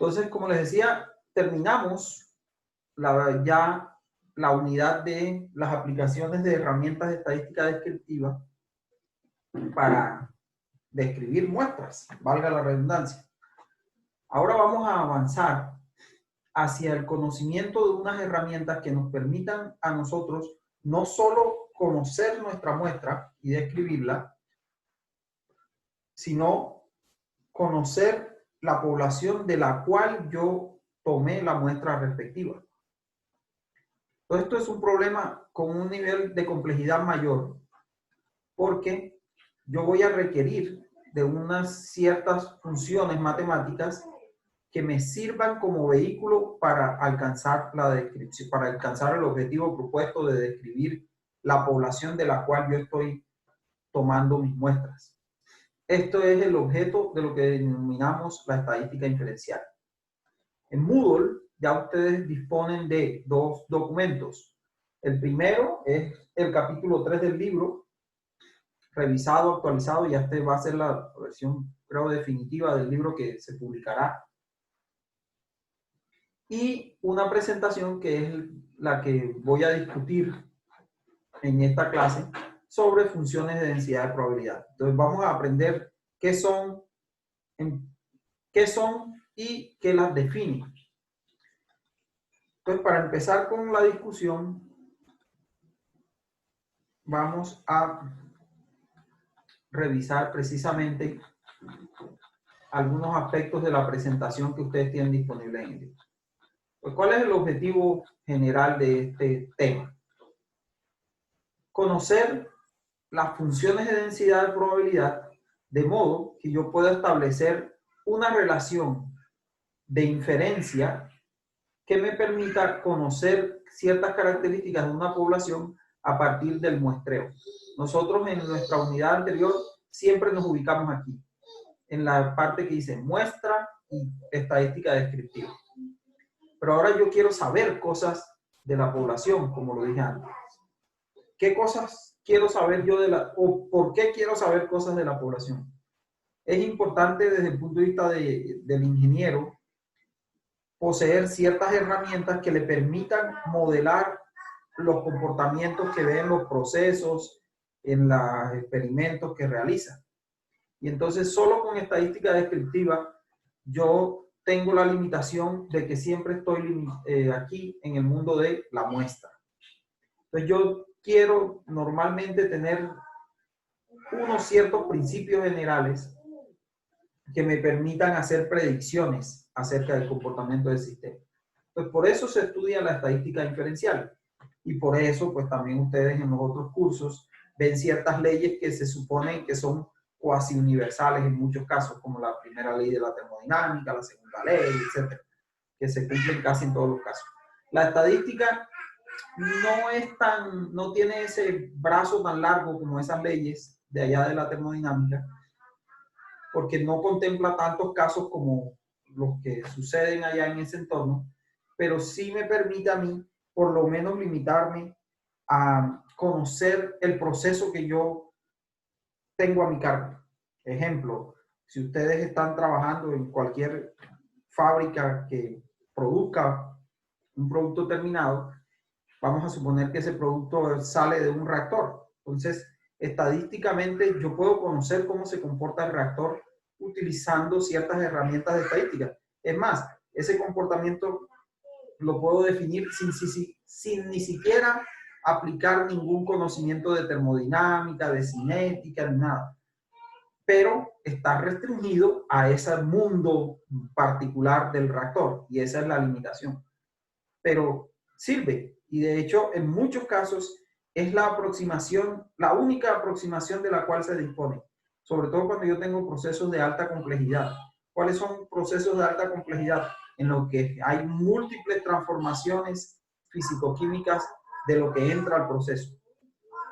Entonces, como les decía, terminamos ya la unidad de las aplicaciones de herramientas de estadística descriptiva para describir muestras, valga la redundancia. Ahora vamos a avanzar hacia el conocimiento de unas herramientas que nos permitan a nosotros no solo conocer nuestra muestra y describirla, sino conocer la población de la cual yo tomé la muestra respectiva. Entonces, esto es un problema con un nivel de complejidad mayor, porque yo voy a requerir de unas ciertas funciones matemáticas que me sirvan como vehículo para alcanzar la descripción, para alcanzar el objetivo propuesto de describir la población de la cual yo estoy tomando mis muestras. Esto es el objeto de lo que denominamos la estadística inferencial. En Moodle ya ustedes disponen de dos documentos. El primero es el capítulo 3 del libro, revisado, actualizado, y este va a ser la versión, creo, definitiva del libro que se publicará. Y una presentación que es la que voy a discutir en esta clase sobre funciones de densidad de probabilidad. Entonces vamos a aprender qué son y qué las define. Entonces, para empezar con la discusión, vamos a revisar precisamente algunos aspectos de la presentación que ustedes tienen disponible en el libro. Pues, ¿cuál es el objetivo general de este tema? Conocer las funciones de densidad de probabilidad de modo que yo pueda establecer una relación de inferencia que me permita conocer ciertas características de una población a partir del muestreo. Nosotros en nuestra unidad anterior siempre nos ubicamos aquí, en la parte que dice muestra y estadística descriptiva. Pero ahora yo quiero saber cosas de la población, como lo dije antes. ¿Qué cosas quiero saber yo o por qué quiero saber cosas de la población? Es importante desde el punto de vista del ingeniero poseer ciertas herramientas que le permitan modelar los comportamientos que ven los procesos en los experimentos que realiza. Y entonces solo con estadística descriptiva yo tengo la limitación de que siempre estoy aquí en el mundo de la muestra. Entonces yo quiero normalmente tener unos ciertos principios generales que me permitan hacer predicciones acerca del comportamiento del sistema. Pues por eso se estudia la estadística inferencial. Y por eso, pues también ustedes en los otros cursos ven ciertas leyes que se suponen que son cuasi universales en muchos casos, como la primera ley de la termodinámica, la segunda ley, etcétera, que se cumplen casi en todos los casos. La estadística no tiene ese brazo tan largo como esas leyes de allá de la termodinámica, porque no contempla tantos casos como los que suceden allá en ese entorno, pero sí me permite a mí, por lo menos, limitarme a conocer el proceso que yo tengo a mi cargo. Ejemplo, si ustedes están trabajando en cualquier fábrica que produzca un producto terminado, vamos a suponer que ese producto sale de un reactor. Entonces, estadísticamente yo puedo conocer cómo se comporta el reactor utilizando ciertas herramientas de estadística. Es más, ese comportamiento lo puedo definir sin ni siquiera aplicar ningún conocimiento de termodinámica, de cinética, ni nada. Pero está restringido a ese mundo particular del reactor, y esa es la limitación. Pero sirve, y de hecho en muchos casos es la única aproximación de la cual se dispone, sobre todo cuando yo tengo procesos de alta complejidad. ¿Cuáles son procesos de alta complejidad? En los que hay múltiples transformaciones físico-químicas de lo que entra al proceso.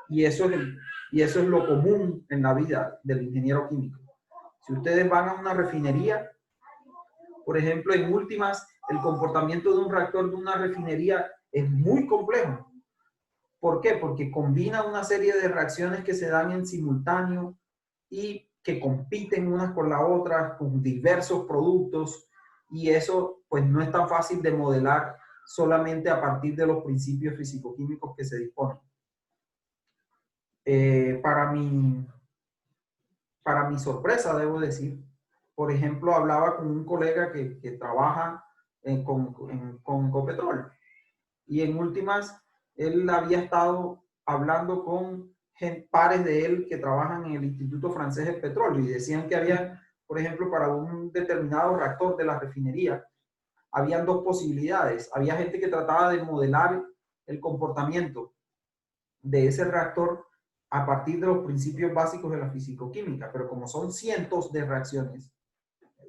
Y eso es lo común en la vida del ingeniero químico. Si ustedes van a una refinería, por ejemplo, en últimas, el comportamiento de un reactor de una refinería es muy complejo. ¿Por qué? Porque combina una serie de reacciones que se dan en simultáneo y que compiten unas con la otra, con diversos productos, y eso pues no es tan fácil de modelar solamente a partir de los principios físico-químicos que se disponen. Para mi sorpresa, debo decir, por ejemplo, hablaba con un colega que trabaja con Ecopetrol, y en últimas, él había estado hablando con pares de él que trabajan en el Instituto Francés del Petróleo, y decían que había, por ejemplo, para un determinado reactor de la refinería, habían dos posibilidades. Había gente que trataba de modelar el comportamiento de ese reactor a partir de los principios básicos de la fisicoquímica, pero como son cientos de reacciones,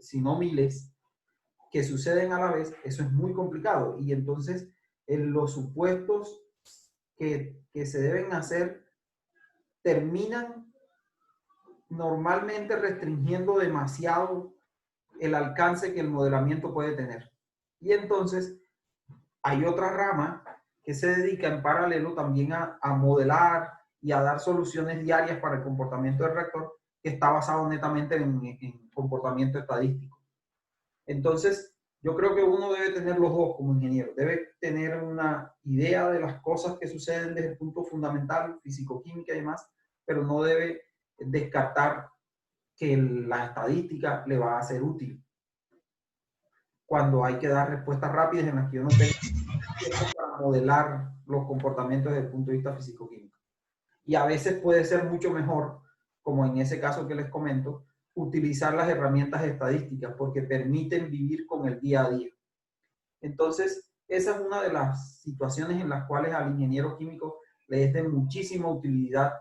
si no miles, que suceden a la vez, eso es muy complicado. Y entonces, en los supuestos que se deben hacer terminan normalmente restringiendo demasiado el alcance que el modelamiento puede tener. Y entonces, hay otra rama que se dedica en paralelo también a modelar y a dar soluciones diarias para el comportamiento del reactor, que está basado netamente en comportamiento estadístico. Entonces, yo creo que uno debe tener los dos como ingeniero. Debe tener una idea de las cosas que suceden desde el punto fundamental, físico-química y demás, pero no debe descartar que la estadística le va a ser útil cuando hay que dar respuestas rápidas en las que uno tenga tiempo para modelar los comportamientos desde el punto de vista físico-químico. Y a veces puede ser mucho mejor, como en ese caso que les comento, utilizar las herramientas estadísticas porque permiten vivir con el día a día. Entonces, esa es una de las situaciones en las cuales al ingeniero químico le es de muchísima utilidad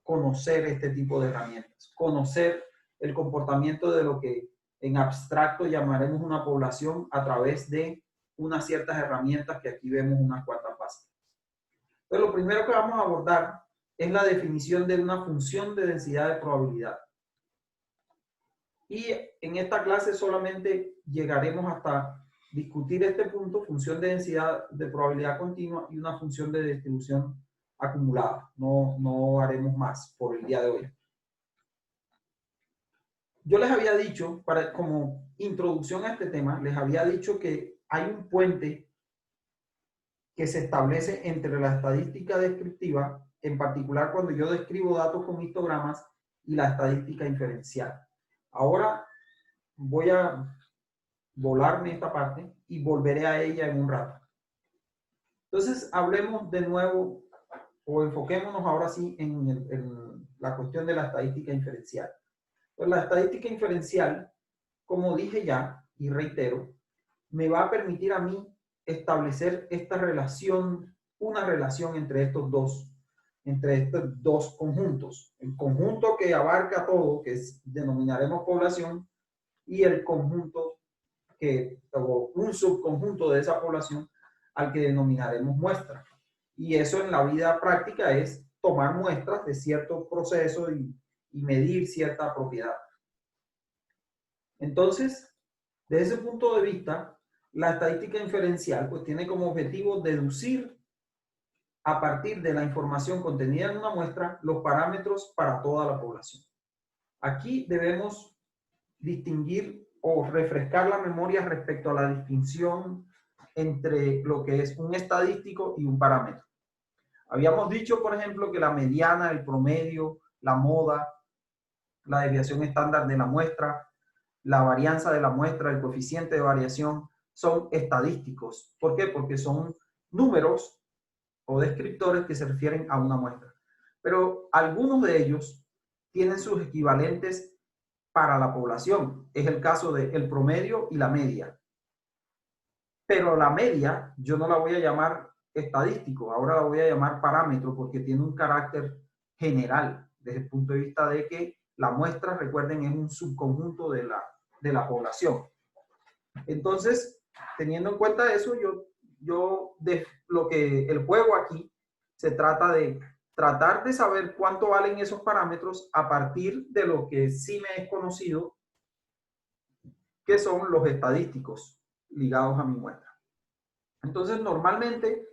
conocer este tipo de herramientas, conocer el comportamiento de lo que en abstracto llamaremos una población a través de unas ciertas herramientas que aquí vemos unas cuantas bases. Entonces, lo primero que vamos a abordar es la definición de una función de densidad de probabilidad. Y en esta clase solamente llegaremos hasta discutir este punto, función de densidad de probabilidad continua y una función de distribución acumulada. No haremos más por el día de hoy. Yo les había dicho, como introducción a este tema, les había dicho que hay un puente que se establece entre la estadística descriptiva, en particular cuando yo describo datos con histogramas, y la estadística inferencial. Ahora voy a volarme esta parte y volveré a ella en un rato. Entonces, hablemos de nuevo o enfoquémonos ahora sí en la cuestión de la estadística inferencial. Pues la estadística inferencial, como dije ya y reitero, me va a permitir a mí establecer esta relación, una relación entre estos dos conjuntos. El conjunto que abarca todo, que denominaremos población, y el conjunto o un subconjunto de esa población al que denominaremos muestra. Y eso en la vida práctica es tomar muestras de cierto proceso y medir cierta propiedad. Entonces, desde ese punto de vista, la estadística inferencial pues tiene como objetivo deducir a partir de la información contenida en una muestra los parámetros para toda la población. Aquí debemos distinguir o refrescar la memoria respecto a la distinción entre lo que es un estadístico y un parámetro. Habíamos dicho, por ejemplo, que la mediana, el promedio, la moda, la desviación estándar de la muestra, la varianza de la muestra, el coeficiente de variación, son estadísticos. ¿Por qué? Porque son números o descriptores que se refieren a una muestra. Pero algunos de ellos tienen sus equivalentes para la población. Es el caso del promedio y la media. Pero la media yo no la voy a llamar estadístico, ahora la voy a llamar parámetro porque tiene un carácter general desde el punto de vista de que la muestra, recuerden, es un subconjunto de la población. Entonces, teniendo en cuenta eso, el juego aquí se trata de tratar de saber cuánto valen esos parámetros a partir de lo que sí me es conocido, que son los estadísticos ligados a mi muestra. Entonces, normalmente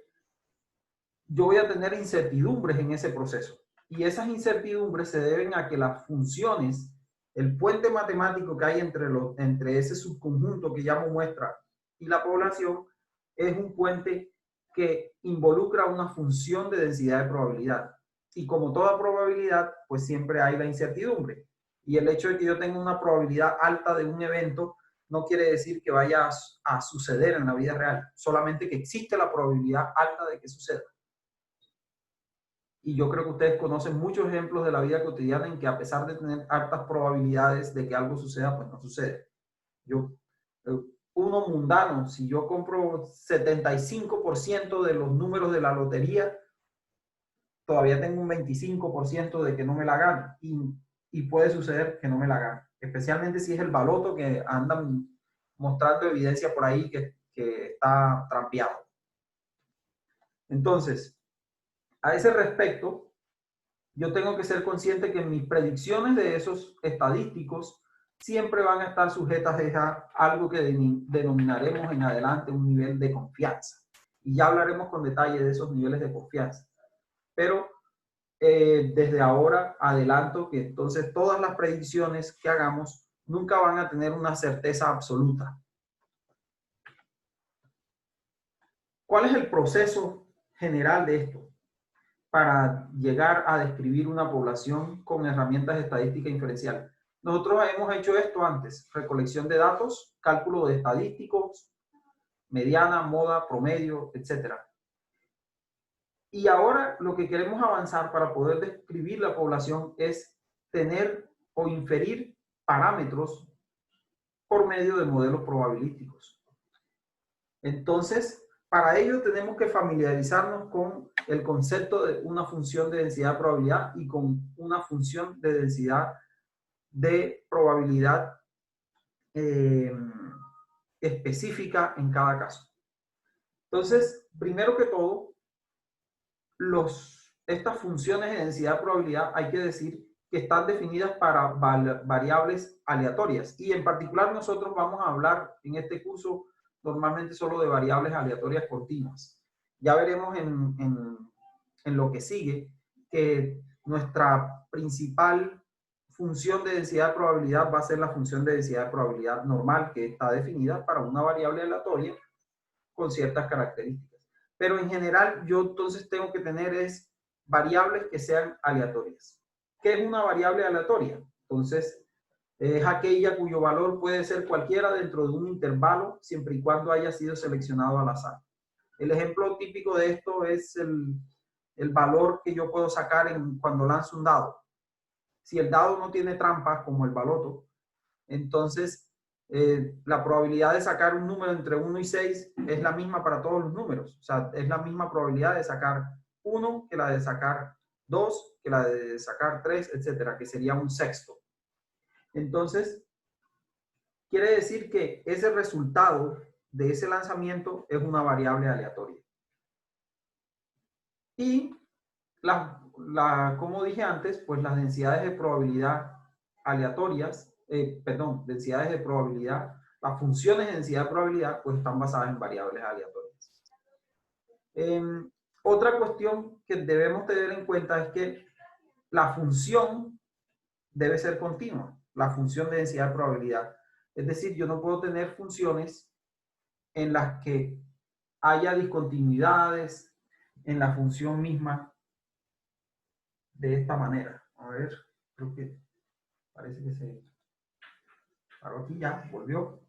yo voy a tener incertidumbres en ese proceso. Y esas incertidumbres se deben a que las funciones El puente matemático que hay entre ese subconjunto que llamo muestra y la población es un puente que involucra una función de densidad de probabilidad. Y como toda probabilidad, pues siempre hay la incertidumbre. Y el hecho de que yo tenga una probabilidad alta de un evento no quiere decir que vaya a suceder en la vida real, solamente que existe la probabilidad alta de que suceda. Y yo creo que ustedes conocen muchos ejemplos de la vida cotidiana en que a pesar de tener altas probabilidades de que algo suceda, pues no sucede. Uno mundano, si yo compro 75% de los números de la lotería, todavía tengo un 25% de que no me la gane. Y puede suceder que no me la gane. Especialmente si es el baloto que andan mostrando evidencia por ahí que está trampeado. Entonces, a ese respecto, yo tengo que ser consciente que mis predicciones de esos estadísticos siempre van a estar sujetas a algo que denominaremos en adelante un nivel de confianza. Y ya hablaremos con detalle de esos niveles de confianza. Pero desde ahora adelanto que entonces todas las predicciones que hagamos nunca van a tener una certeza absoluta. ¿Cuál es el proceso general de esto para llegar a describir una población con herramientas de estadística inferencial? Nosotros hemos hecho esto antes: recolección de datos, cálculo de estadísticos, mediana, moda, promedio, etc. Y ahora lo que queremos avanzar para poder describir la población es tener o inferir parámetros por medio de modelos probabilísticos. Entonces, para ello tenemos que familiarizarnos con el concepto de una función de densidad de probabilidad y con una función de densidad de probabilidad específica en cada caso. Entonces, primero que todo, estas funciones de densidad de probabilidad hay que decir que están definidas para variables aleatorias. Y en particular nosotros vamos a hablar en este curso normalmente solo de variables aleatorias continuas. Ya veremos en lo que sigue que nuestra principal función de densidad de probabilidad va a ser la función de densidad de probabilidad normal, que está definida para una variable aleatoria con ciertas características. Pero en general yo entonces tengo que tener variables que sean aleatorias. ¿Qué es una variable aleatoria? Entonces es aquella cuyo valor puede ser cualquiera dentro de un intervalo siempre y cuando haya sido seleccionado al azar. El ejemplo típico de esto es el valor que yo puedo sacar cuando lanzo un dado. Si el dado no tiene trampas como el baloto, entonces la probabilidad de sacar un número entre 1 y 6 es la misma para todos los números. O sea, es la misma probabilidad de sacar 1 que la de sacar 2, que la de sacar 3, etcétera, que sería un sexto. Entonces, quiere decir que ese resultado de ese lanzamiento es una variable aleatoria. Y como dije antes, pues las densidades de probabilidad aleatorias, densidades de probabilidad, las funciones de densidad de probabilidad, pues están basadas en variables aleatorias. Otra cuestión que debemos tener en cuenta es que la función debe ser continua, la función de densidad de probabilidad. Es decir, yo no puedo tener funciones en las que haya discontinuidades en la función misma de esta manera. A ver, creo que parece que se paró aquí, ya volvió.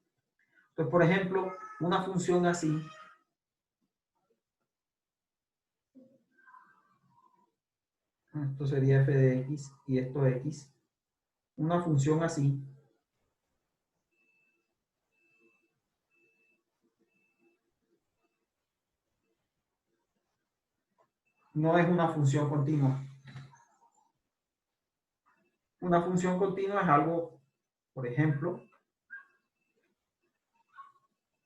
Entonces, por ejemplo, una función así esto sería f de x y esto es x. Una función así no es una función continua. Una función continua es algo, por ejemplo,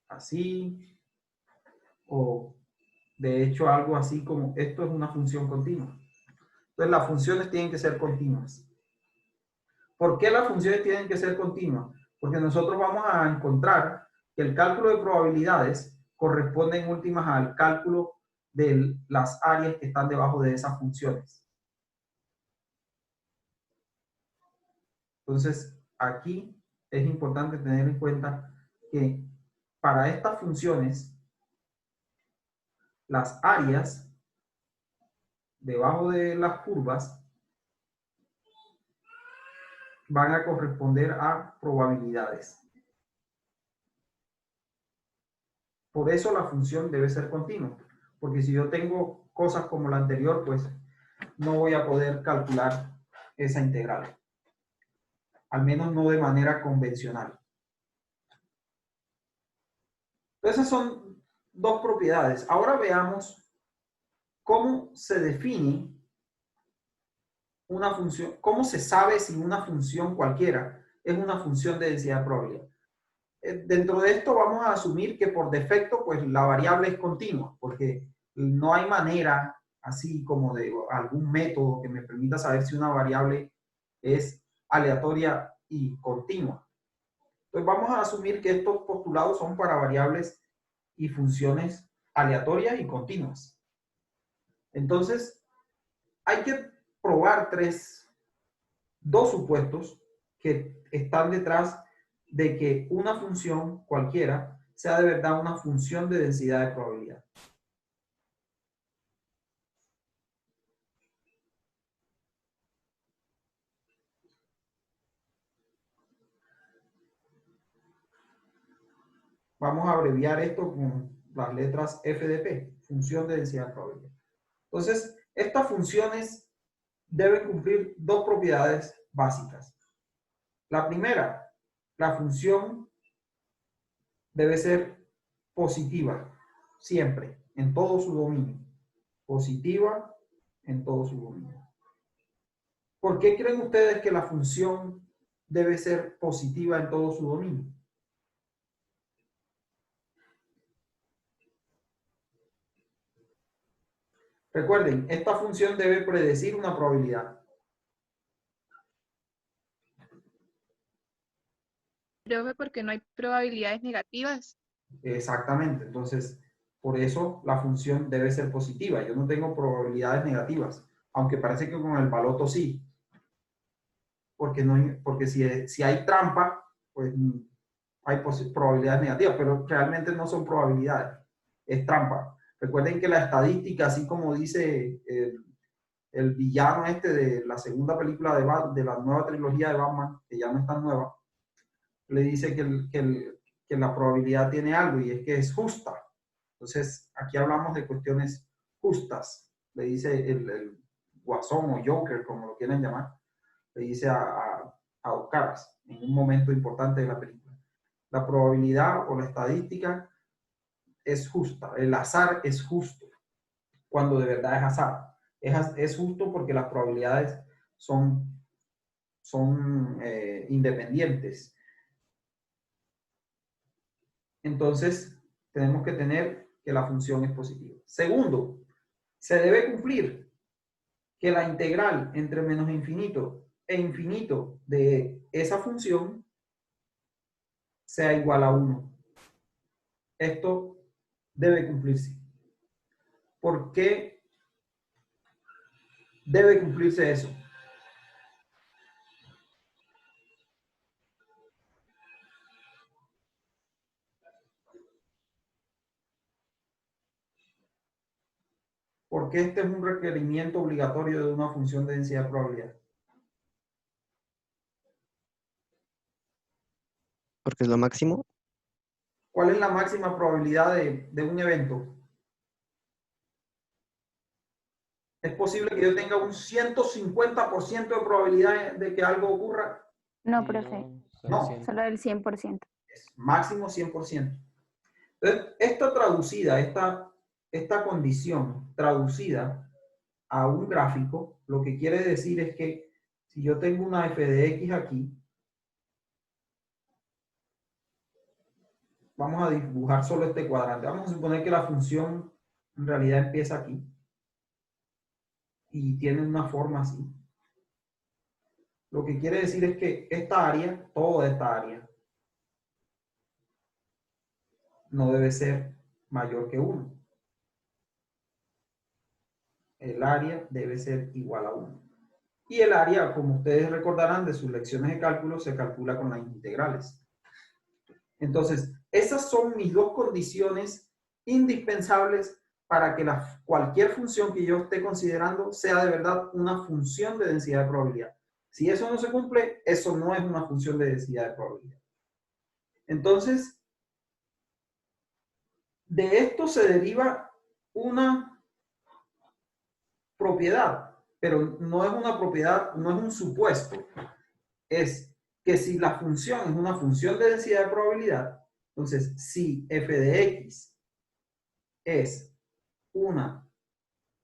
así, o de hecho algo así como esto es una función continua. Entonces las funciones tienen que ser continuas. ¿Por qué las funciones tienen que ser continuas? Porque nosotros vamos a encontrar que el cálculo de probabilidades corresponde en últimas al cálculo de las áreas que están debajo de esas funciones. Entonces, aquí es importante tener en cuenta que para estas funciones, las áreas debajo de las curvas van a corresponder a probabilidades. Por eso la función debe ser continua, porque si yo tengo cosas como la anterior, pues no voy a poder calcular esa integral, al menos no de manera convencional. Entonces son dos propiedades. Ahora veamos cómo se define una función, cómo se sabe si una función cualquiera es una función de densidad de probabilidad. Dentro de esto vamos a asumir que por defecto pues la variable es continua, porque no hay manera así como de algún método que me permita saber si una variable es aleatoria y continua. Entonces vamos a asumir que estos postulados son para variables y funciones aleatorias y continuas. Entonces hay que probar dos supuestos que están detrás de que una función cualquiera sea de verdad una función de densidad de probabilidad. Vamos a abreviar esto con las letras f de p, función de densidad de probabilidad. Entonces, estas funciones deben cumplir dos propiedades básicas. La primera, la función debe ser positiva, siempre, en todo su dominio. Positiva en todo su dominio. ¿Por qué creen ustedes que la función debe ser positiva en todo su dominio? Recuerden, esta función debe predecir una probabilidad. Profe, porque no hay probabilidades negativas. Exactamente. Entonces, por eso la función debe ser positiva. Yo no tengo probabilidades negativas, aunque parece que con el baloto sí. Porque si hay trampa, pues hay probabilidades negativas, pero realmente no son probabilidades, es trampa. Recuerden que la estadística, así como dice el villano este de la segunda película de la nueva trilogía de Batman, que ya no es tan nueva, le dice que la probabilidad tiene algo y es que es justa. Entonces, aquí hablamos de cuestiones justas, le dice el Guasón o Joker, como lo quieran llamar, le dice a dos caras en un momento importante de la película. La probabilidad o la estadística es justa, el azar es justo, cuando de verdad es azar. Es justo porque las probabilidades son independientes. Entonces, tenemos que tener que la función es positiva. Segundo, se debe cumplir que la integral entre menos infinito e infinito de esa función sea igual a 1. Esto debe cumplirse. ¿Por qué debe cumplirse eso? Porque este es un requerimiento obligatorio de una función de densidad de probabilidad. Porque es lo máximo. ¿Cuál es la máxima probabilidad de un evento? ¿Es posible que yo tenga un 150% de probabilidad de que algo ocurra? No, profe, No, solo del 100%. es máximo 100%. Entonces, esta condición traducida a un gráfico, lo que quiere decir es que si yo tengo una f de x aquí, vamos a dibujar solo este cuadrante. Vamos a suponer que la función en realidad empieza aquí y tiene una forma así. Lo que quiere decir es que esta área, toda esta área, no debe ser mayor que 1. El área debe ser igual a 1. Y el área, como ustedes recordarán de sus lecciones de cálculo, se calcula con las integrales. Entonces, esas son mis dos condiciones indispensables para que cualquier función que yo esté considerando sea de verdad una función de densidad de probabilidad. Si eso no se cumple, eso no es una función de densidad de probabilidad. Entonces, de esto se deriva una propiedad, pero no es una propiedad, no es un supuesto. Es que si la función es una función de densidad de probabilidad, entonces si f de x es una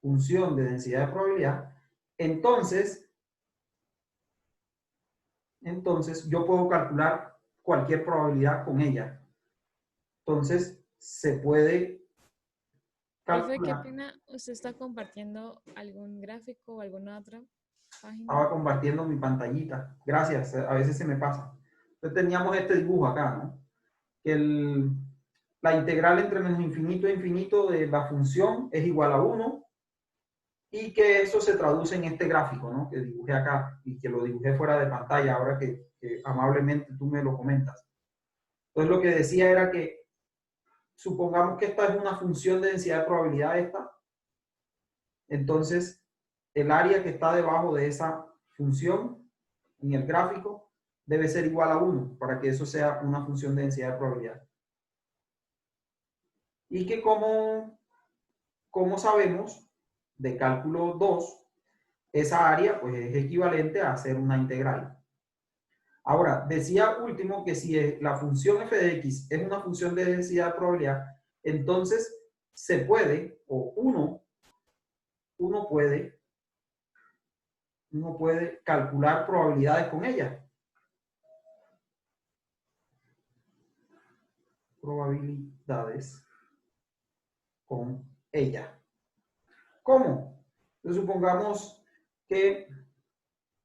función de densidad de probabilidad, entonces yo puedo calcular cualquier probabilidad con ella. Entonces se puede Profe, qué calcular. pena, ¿usted está compartiendo algún gráfico o alguna otra página? Estaba compartiendo mi pantallita. Gracias, a veces se me pasa. Entonces teníamos este dibujo acá, ¿no? Que la integral entre menos infinito e infinito de la función es igual a 1 y que eso se traduce en este gráfico, ¿no? Que dibujé acá y que lo dibujé fuera de pantalla ahora que amablemente tú me lo comentas. Entonces lo que decía era que supongamos que esta es una función de densidad de probabilidad esta, entonces el área que está debajo de esa función en el gráfico debe ser igual a 1 para que eso sea una función de densidad de probabilidad. Y que como sabemos de cálculo 2, esa área pues es equivalente a hacer una integral. Ahora, decía último que si la función f de x es una función de densidad de probabilidad, entonces se puede, o uno puede calcular probabilidades con ella. Probabilidades con ella. ¿Cómo? Entonces, supongamos que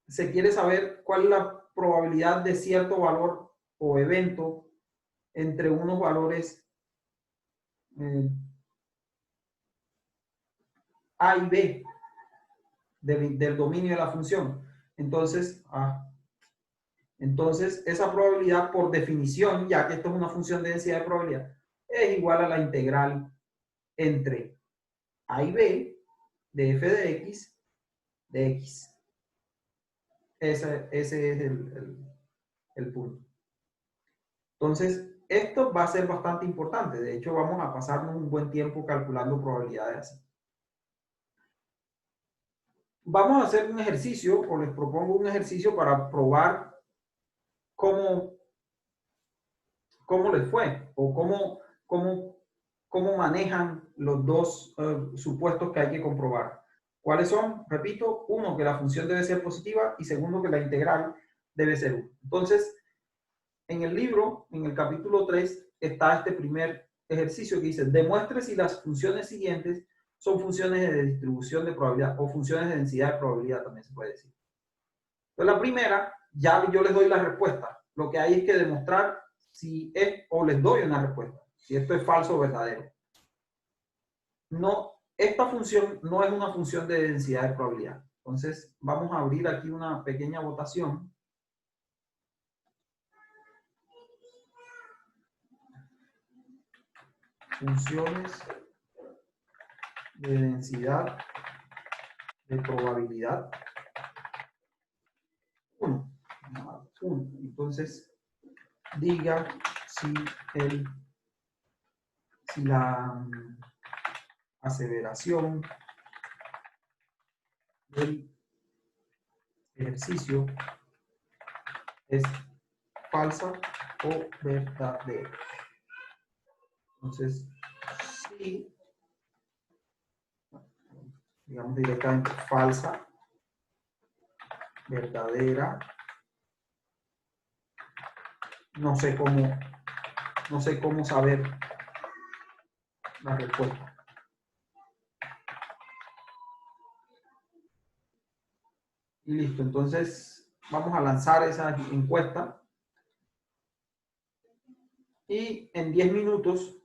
se quiere saber cuál es la probabilidad de cierto valor o evento entre unos valores A y B del dominio de la función. Entonces, esa probabilidad por definición, ya que esto es una función de densidad de probabilidad, es igual a la integral entre A y B de f de x de x. Ese es el punto. Entonces, esto va a ser bastante importante. De hecho, vamos a pasarnos un buen tiempo calculando probabilidades así. Vamos a hacer un ejercicio, o les propongo un ejercicio para probar cómo les fue, o cómo manejan los dos supuestos que hay que comprobar. ¿Cuáles son? Repito, uno, que la función debe ser positiva, y segundo, que la integral debe ser 1. Entonces, en el libro, en el capítulo 3, está este primer ejercicio que dice: demuestre si las funciones siguientes son funciones de distribución de probabilidad, o funciones de densidad de probabilidad también se puede decir. Entonces, la primera, ya yo les doy la respuesta. Lo que hay es que demostrar si es, o les doy una respuesta, si esto es falso o verdadero. No, esta función no es una función de densidad de probabilidad. Entonces, vamos a abrir aquí una pequeña votación. Funciones de densidad de probabilidad 1. Entonces, diga si la aseveración del ejercicio es falsa o verdadera. Entonces, si, digamos directamente falsa, verdadera, no sé cómo saber la respuesta. Y listo, entonces vamos a lanzar esa encuesta y en 10 minutos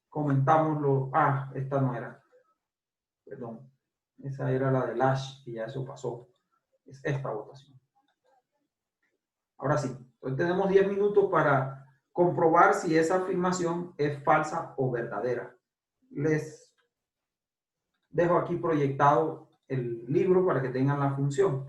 comentamos esta no era, perdón, esa era la de Lash y ya eso pasó. es esta votación. Ahora sí, entonces tenemos 10 minutos para comprobar si esa afirmación es falsa o verdadera. Les dejo aquí proyectado el libro para que tengan la función.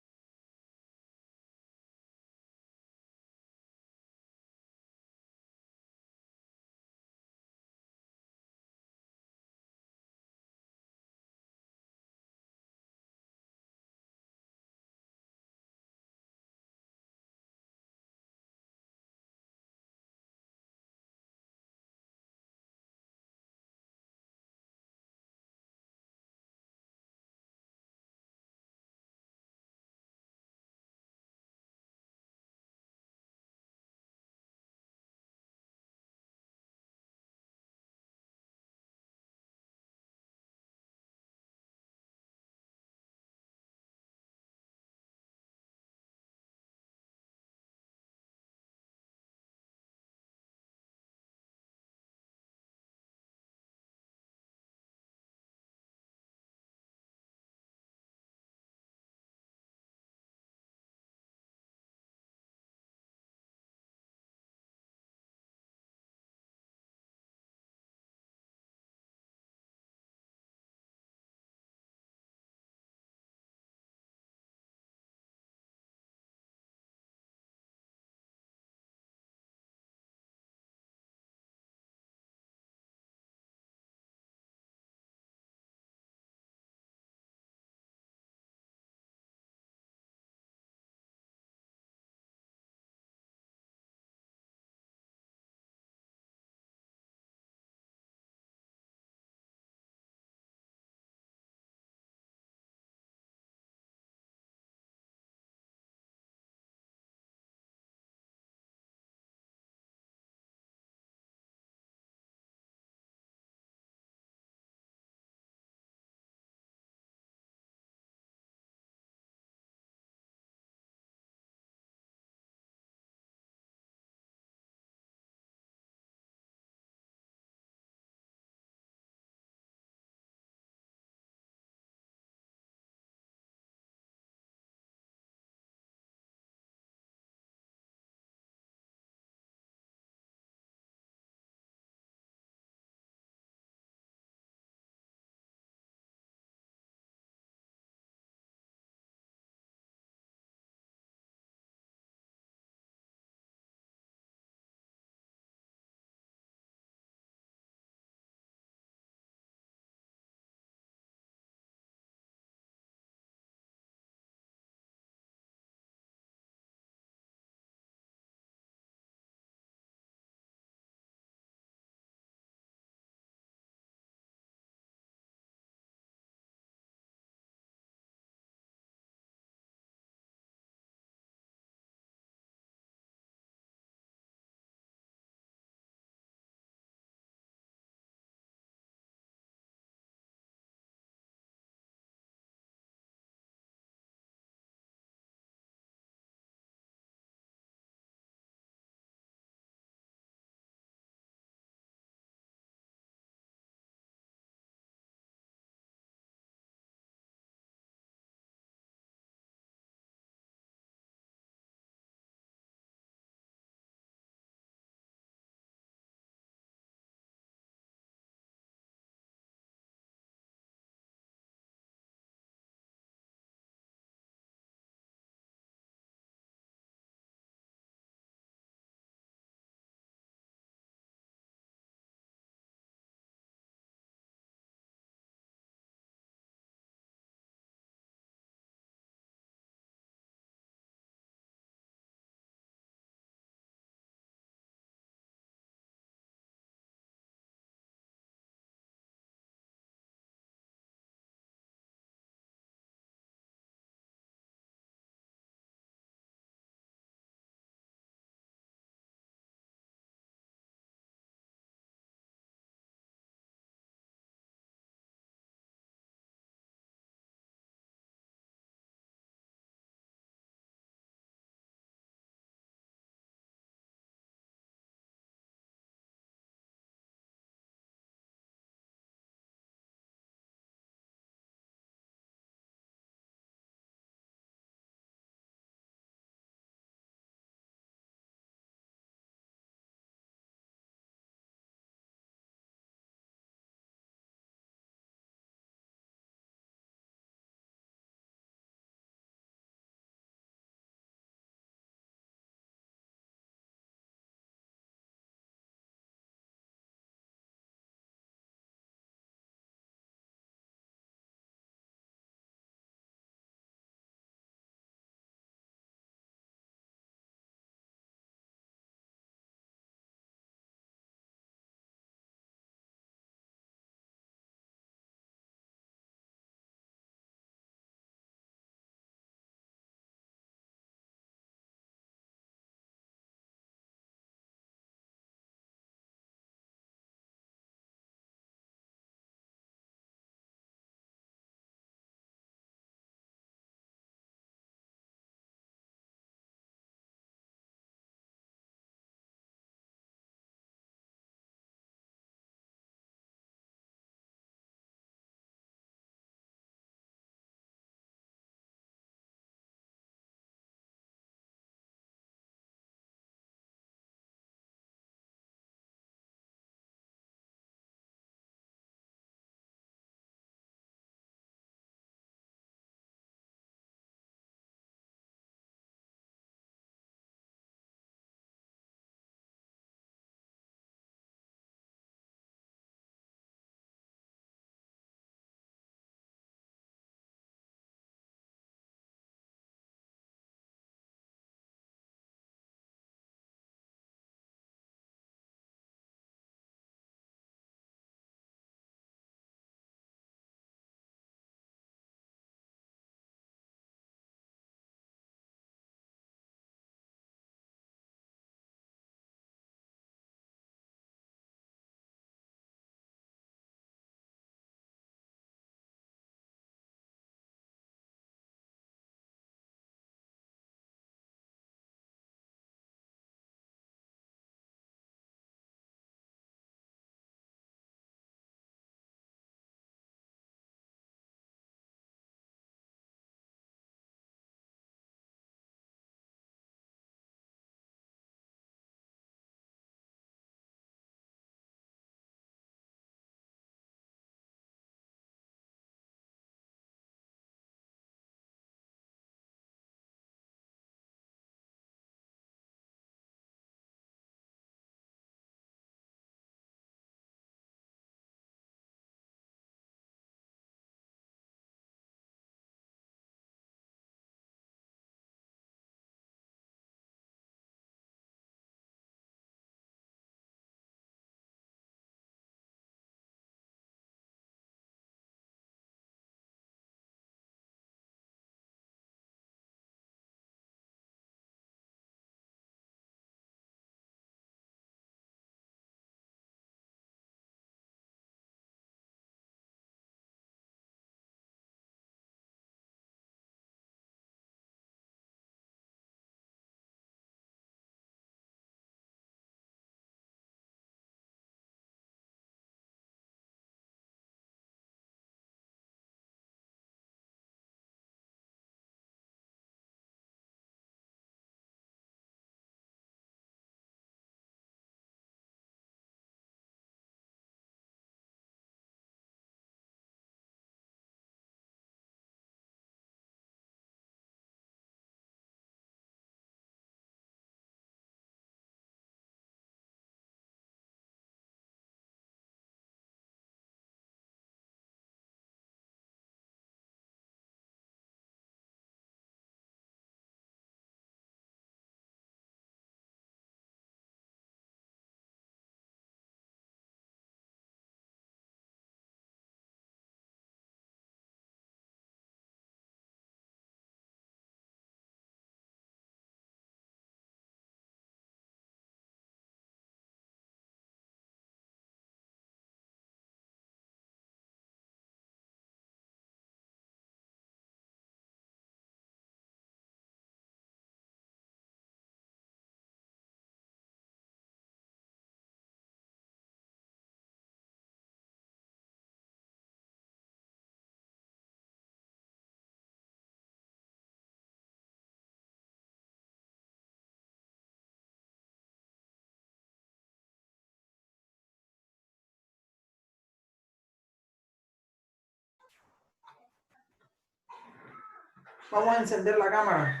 Vamos a encender la cámara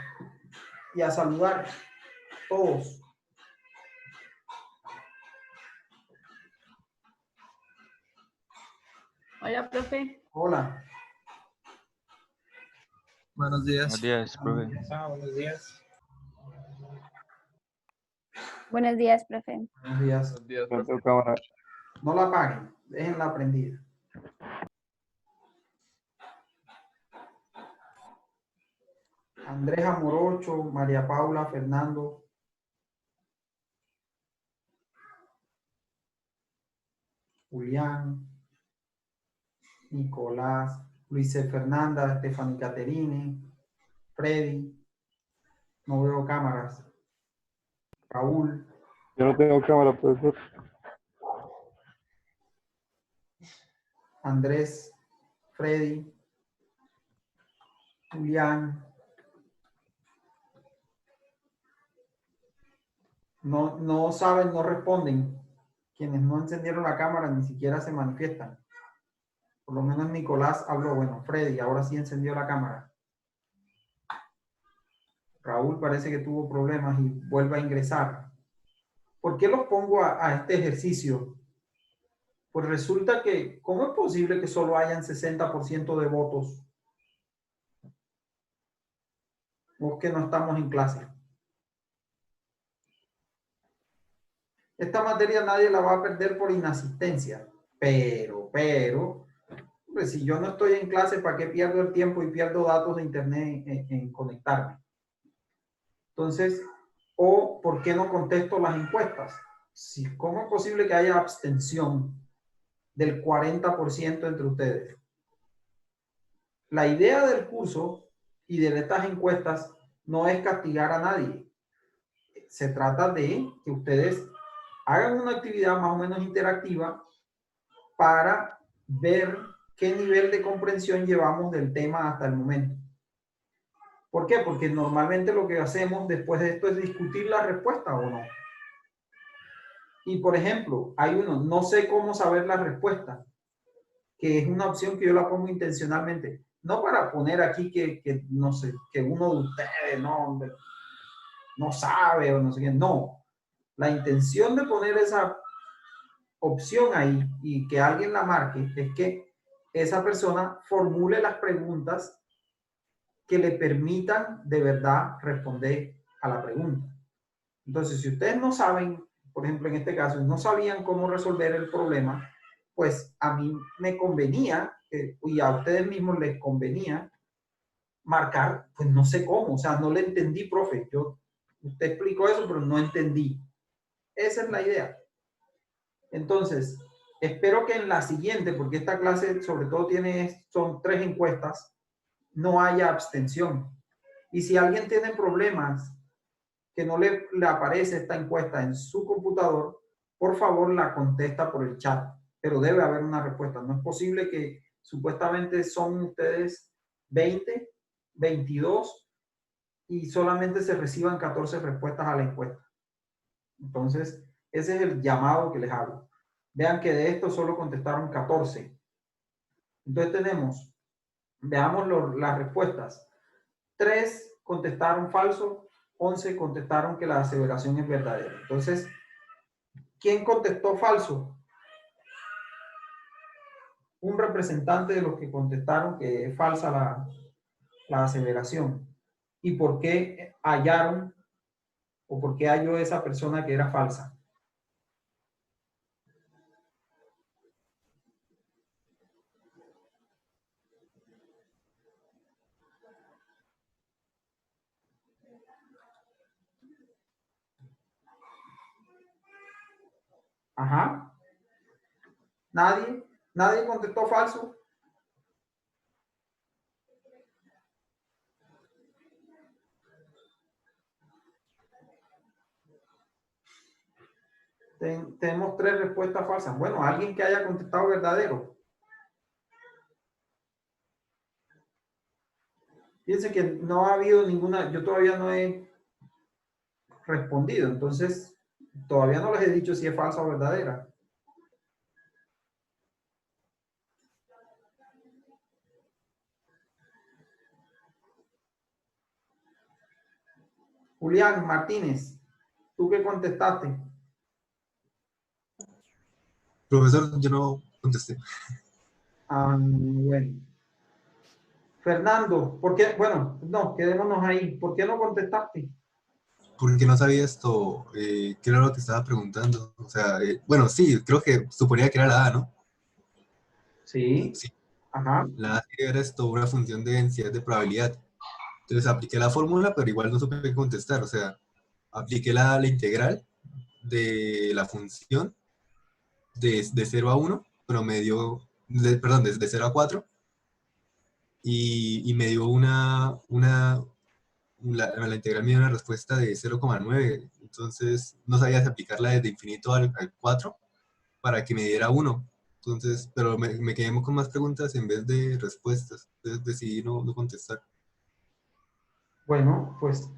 y a saludar todos. Hola, profe. Hola. Buenos días. Buenos días, profe. Buenos días. Buenos días, profe. Buenos días. Buenos días, Con profe. tu cámara. No la apaguen, déjenla prendida. Andrés Amorocho, María Paula, Fernando. Julián, Nicolás, Luis Fernanda, Estefany Caterine, Freddy. No veo cámaras. Raúl, Yo no tengo cámara, profesor. Andrés, Freddy, Julián. No saben, no responden. Quienes no encendieron la cámara ni siquiera se manifiestan. Por lo menos Nicolás habló. Bueno, Freddy ahora sí encendió la cámara. Raúl parece que tuvo problemas y vuelve a ingresar. ¿Por qué los pongo a este ejercicio? Pues resulta que, ¿cómo es posible que solo hayan 60% de votos? O que no estamos en clase. Esta materia nadie la va a perder por inasistencia. Pero, pues si yo no estoy en clase, ¿para qué pierdo el tiempo y pierdo datos de internet en conectarme? Entonces, o ¿por qué no contesto las encuestas? Si, ¿cómo es posible que haya abstención del 40% entre ustedes? La idea del curso y de estas encuestas no es castigar a nadie. Se trata de que ustedes hagan una actividad más o menos interactiva para ver qué nivel de comprensión llevamos del tema hasta el momento. ¿Por qué? Porque normalmente lo que hacemos después de esto es discutir la respuesta o no. Y por ejemplo, hay uno, no sé cómo saber la respuesta, que es una opción que yo la pongo intencionalmente. No para poner aquí que no sé, que uno de ustedes no sabe o no sé qué. No. La intención de poner esa opción ahí y que alguien la marque es que esa persona formule las preguntas que le permitan de verdad responder a la pregunta. Entonces, si ustedes no saben, por ejemplo, en este caso, no sabían cómo resolver el problema, pues a mí me convenía, y a ustedes mismos les convenía, marcar, pues no sé cómo, o sea, no le entendí, profe. Usted explicó eso, pero no entendí. Esa es la idea. Entonces, espero que en la siguiente, porque esta clase sobre todo son 3 encuestas, no haya abstención. Y si alguien tiene problemas que no le aparece esta encuesta en su computador, por favor la contesta por el chat. Pero debe haber una respuesta. No es posible que supuestamente son ustedes 20, 22 y solamente se reciban 14 respuestas a la encuesta. Entonces, ese es el llamado que les hago. Vean que de esto solo contestaron 14. Entonces veamos las respuestas. 3 contestaron falso, 11 contestaron que la aseveración es verdadera. Entonces, ¿quién contestó falso? Un representante de los que contestaron que es falsa la aseveración. ¿Y por qué hallaron o por qué halló esa persona que era falsa? Ajá. ¿Nadie contestó falso? Tenemos 3 respuestas falsas. Bueno, alguien que haya contestado verdadero. Fíjense que no ha habido ninguna, yo todavía no he respondido, entonces todavía no les he dicho si es falsa o verdadera. Julián Martínez, ¿tú qué contestaste? Profesor, yo no contesté. Ah, bueno. Fernando, ¿por qué? Bueno, no, quedémonos ahí. ¿Por qué no contestaste? Porque no sabía esto, qué era lo que estaba preguntando. O sea, bueno, sí, creo que suponía que era la A, ¿no? Sí. Sí, Ajá. la A sí era esto, una función de densidad de probabilidad. Entonces apliqué la fórmula, pero igual no supe qué contestar. O sea, apliqué la integral de la función de 0 a 1, pero me dio, perdón, de 0 a 4, y me dio la integral me dio una respuesta de 0,9. Entonces no sabía si aplicarla desde infinito al 4 para que me diera 1. Entonces, pero me quedé con más preguntas en vez de respuestas. Entonces decidí no contestar. Bueno, pues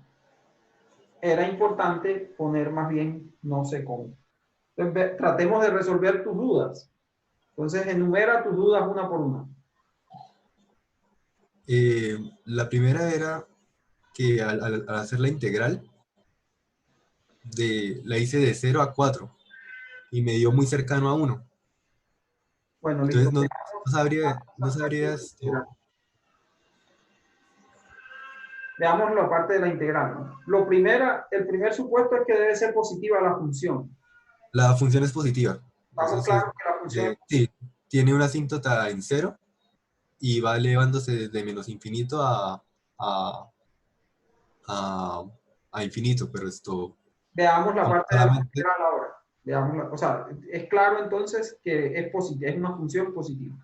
era importante poner más bien no sé cómo. Entonces, tratemos de resolver tus dudas. Entonces, enumera tus dudas una por una. La primera era que al hacer la integral, la hice de 0 a 4 y me dio muy cercano a 1. Bueno, Entonces listo. no sabría esto. Veamos la parte de la integral, ¿no? El primer supuesto es que debe ser positiva la función. La función es positiva. Eso Estamos sí es. claros que la función es Sí, positiva. tiene una asíntota en 0 y va elevándose desde menos infinito a, a, a infinito, pero esto Veamos la parte de la solamente. integral ahora. O sea, es claro entonces que es positiva, es una función positiva.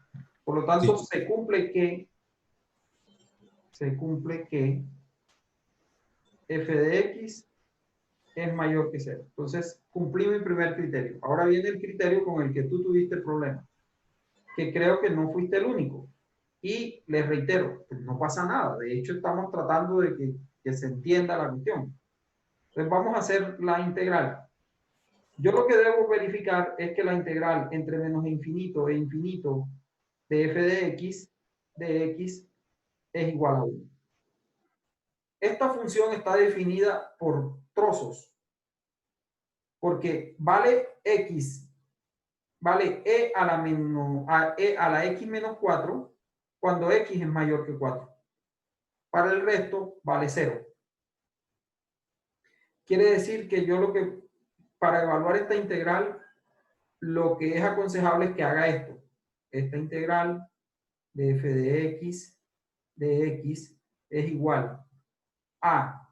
Por lo tanto, Sí, se cumple que f de x es mayor que 0. Entonces, cumplí mi primer criterio. Ahora viene el criterio con el que tú tuviste el problema, que creo que no fuiste el único. Y les reitero, pues no pasa nada. De hecho, estamos tratando de que se entienda la cuestión. Entonces, vamos a hacer la integral. Yo lo que debo verificar es que la integral entre menos infinito e infinito de f de x es igual a 1. Esta función está definida por trozos, porque vale x, vale e a la x menos 4 cuando x es mayor que 4. Para el resto vale 0. Quiere decir que para evaluar esta integral, lo que es aconsejable es que haga esto. Esta integral de f de x es igual a,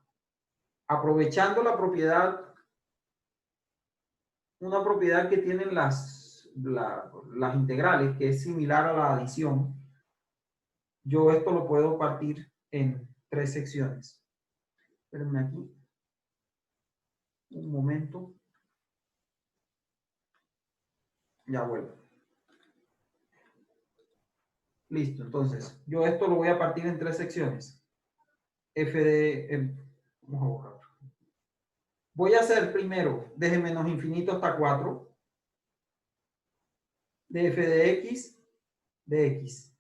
aprovechando una propiedad que tienen las integrales, que es similar a la adición. Yo esto lo puedo partir en 3 secciones. Espérenme aquí un momento. Ya vuelvo. Listo, entonces, yo esto lo voy a partir en 3 secciones. Vamos a borrar. Voy a hacer primero desde menos infinito hasta 4, de f de x.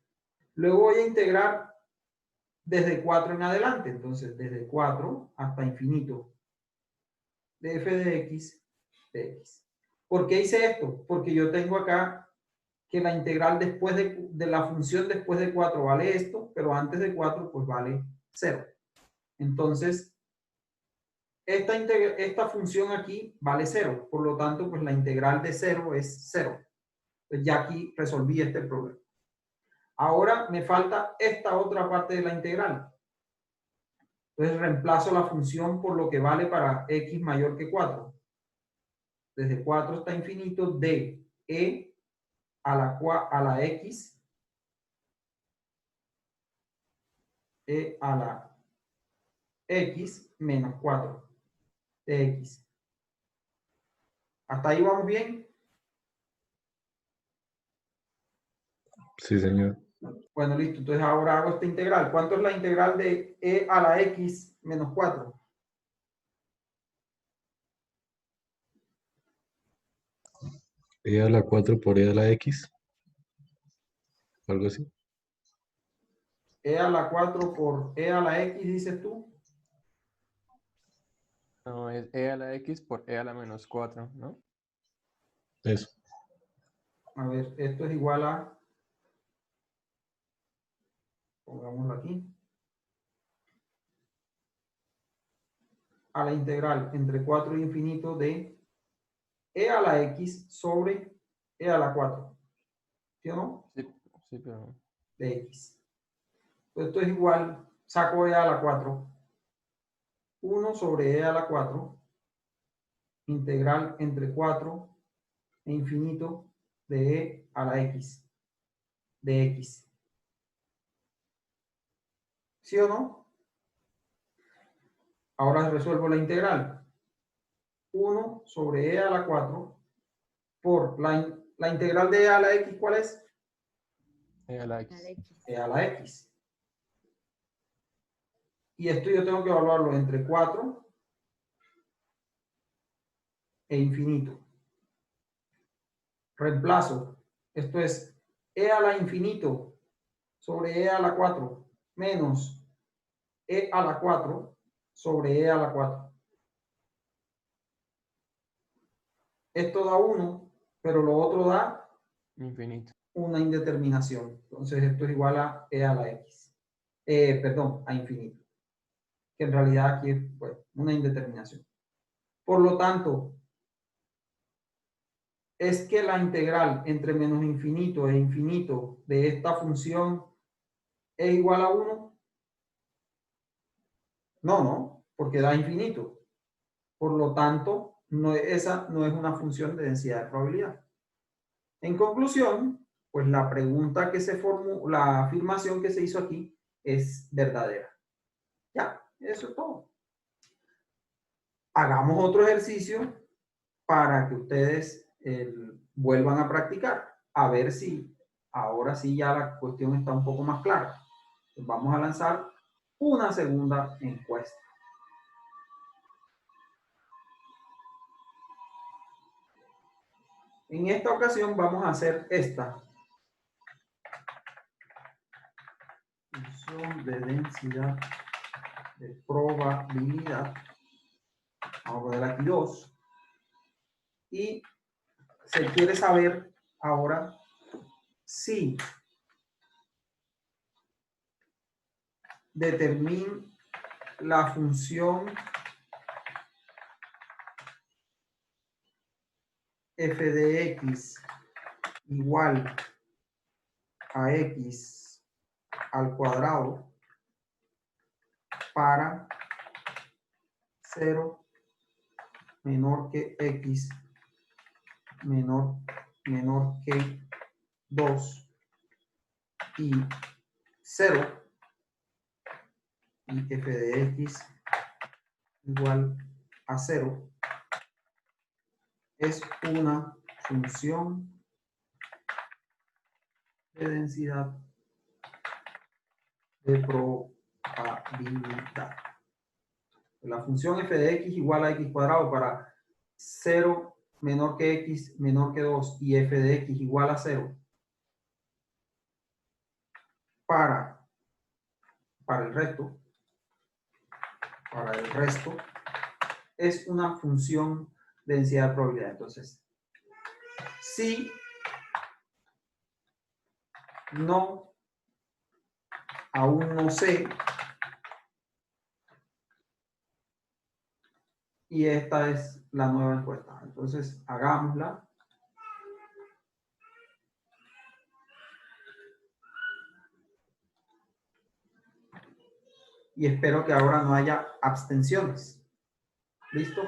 Luego voy a integrar desde 4 en adelante, entonces desde 4 hasta infinito, de f de x. ¿Por qué hice esto? Porque yo tengo acá que la integral después de la función después de 4 vale esto, pero antes de 4 pues vale 0. Entonces, esta función aquí vale 0, por lo tanto, pues la integral de 0 es 0. Entonces ya aquí resolví este problema. Ahora me falta esta otra parte de la integral. Entonces reemplazo la función por lo que vale para x mayor que 4. Desde 4 hasta infinito de e a la x, e a la x menos 4 de x. ¿Hasta ahí vamos bien? Sí, señor. Bueno, listo. Entonces ahora hago esta integral. ¿Cuánto es la integral de e a la x menos 4? E a la 4 por e a la x, algo así. E a la 4 por e a la x, dices tú. No, es e a la x por e a la menos 4, ¿no? Eso. A ver, esto es igual a, pongámoslo aquí, a la integral entre 4 y infinito de e a la x sobre e a la 4. ¿Sí o no? Sí, sí, pero De x. Pues esto es igual, saco e a la 4. 1 sobre e a la 4, integral entre 4 e infinito de e a la x, de x. ¿Sí o no? Ahora resuelvo la integral. 1 sobre e a la 4 por la integral de e a la x, ¿cuál es? e a la x. E a la x. Y esto yo tengo que evaluarlo entre 4 e infinito. Reemplazo. Esto es e a la infinito sobre e a la 4 menos e a la 4 sobre e a la 4. Esto da 1, pero lo otro da Infinito. una indeterminación. Entonces esto es igual a e a la x. Perdón, a infinito. Que en realidad aquí es pues, una indeterminación. Por lo tanto, es que la integral entre menos infinito e infinito de esta función es igual a 1. No, no, porque da infinito. Por lo tanto, esa no es una función de densidad de probabilidad. En conclusión, pues la pregunta que se formó, la afirmación que se hizo aquí es verdadera. Ya, eso es todo. Hagamos otro ejercicio para que ustedes vuelvan a practicar, a ver si ahora sí ya la cuestión está un poco más clara. Pues vamos a lanzar una segunda encuesta. En esta ocasión vamos a hacer esta. Función de densidad de probabilidad. Vamos a poner aquí 2. Y se quiere saber ahora si determina la función f de x igual a x al cuadrado para 0 menor que x menor que 2 y 0 y f de x igual a 0 es una función de densidad de probabilidad. La función f de x igual a x cuadrado para 0 menor que x menor que 2 y f de x igual a 0 para el resto, es una función de densidad de probabilidad. Entonces, sí, no, aún no sé, y esta es la nueva encuesta. Entonces, hagámosla. Y espero que ahora no haya abstenciones. ¿Listo?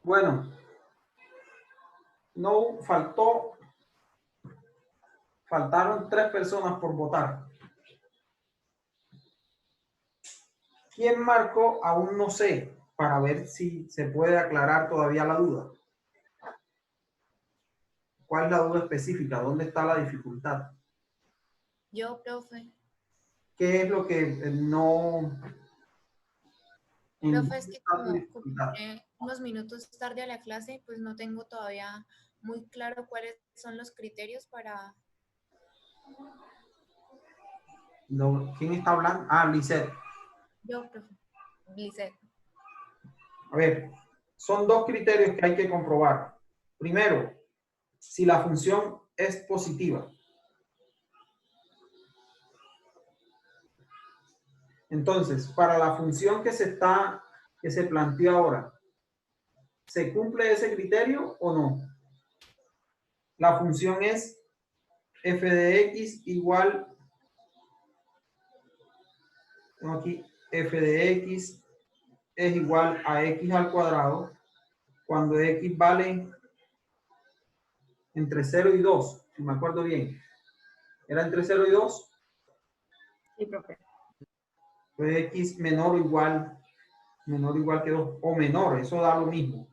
Bueno, no faltaron 3 personas por votar. ¿Quién marcó? Aún no sé, para ver si se puede aclarar todavía la duda. ¿Cuál es la duda específica? ¿Dónde está la dificultad? Yo, profe. ¿Qué es lo que no... Profe, es que como entré unos minutos tarde a la clase, pues no tengo todavía muy claro cuáles son los criterios para... No, ¿quién está hablando? Ah, Lisette. Yo, profe. Lisette. A ver, son 2 criterios que hay que comprobar. Primero, si la función es positiva. Entonces, para la función que se planteó ahora, ¿se cumple ese criterio o no? La función es f de x igual, tengo aquí, f de x es igual a x al cuadrado cuando x vale entre 0 y 2, si me acuerdo bien. ¿Era entre 0 y 2? Sí, profe. Pues x menor o igual que 2, o menor, eso da lo mismo.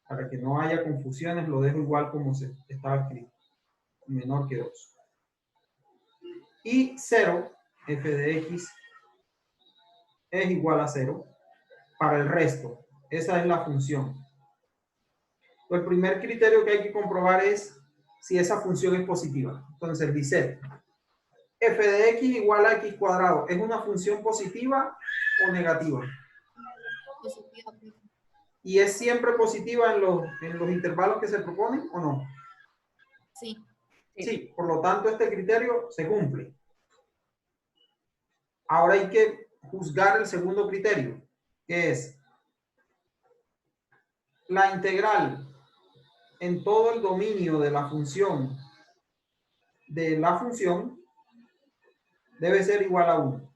Para que no haya confusiones, lo dejo igual como se estaba escrito. Menor que 2. Y 0, f de x, es igual a 0 para el resto. Esa es la función. El primer criterio que hay que comprobar es si esa función es positiva. Entonces dice, f de x igual a x cuadrado, ¿es una función positiva o negativa? Positiva. ¿Y es siempre positiva en los intervalos que se proponen o no? Sí. Sí, por lo tanto este criterio se cumple. Ahora hay que juzgar el segundo criterio, que es la integral en todo el dominio de la función debe ser igual a 1.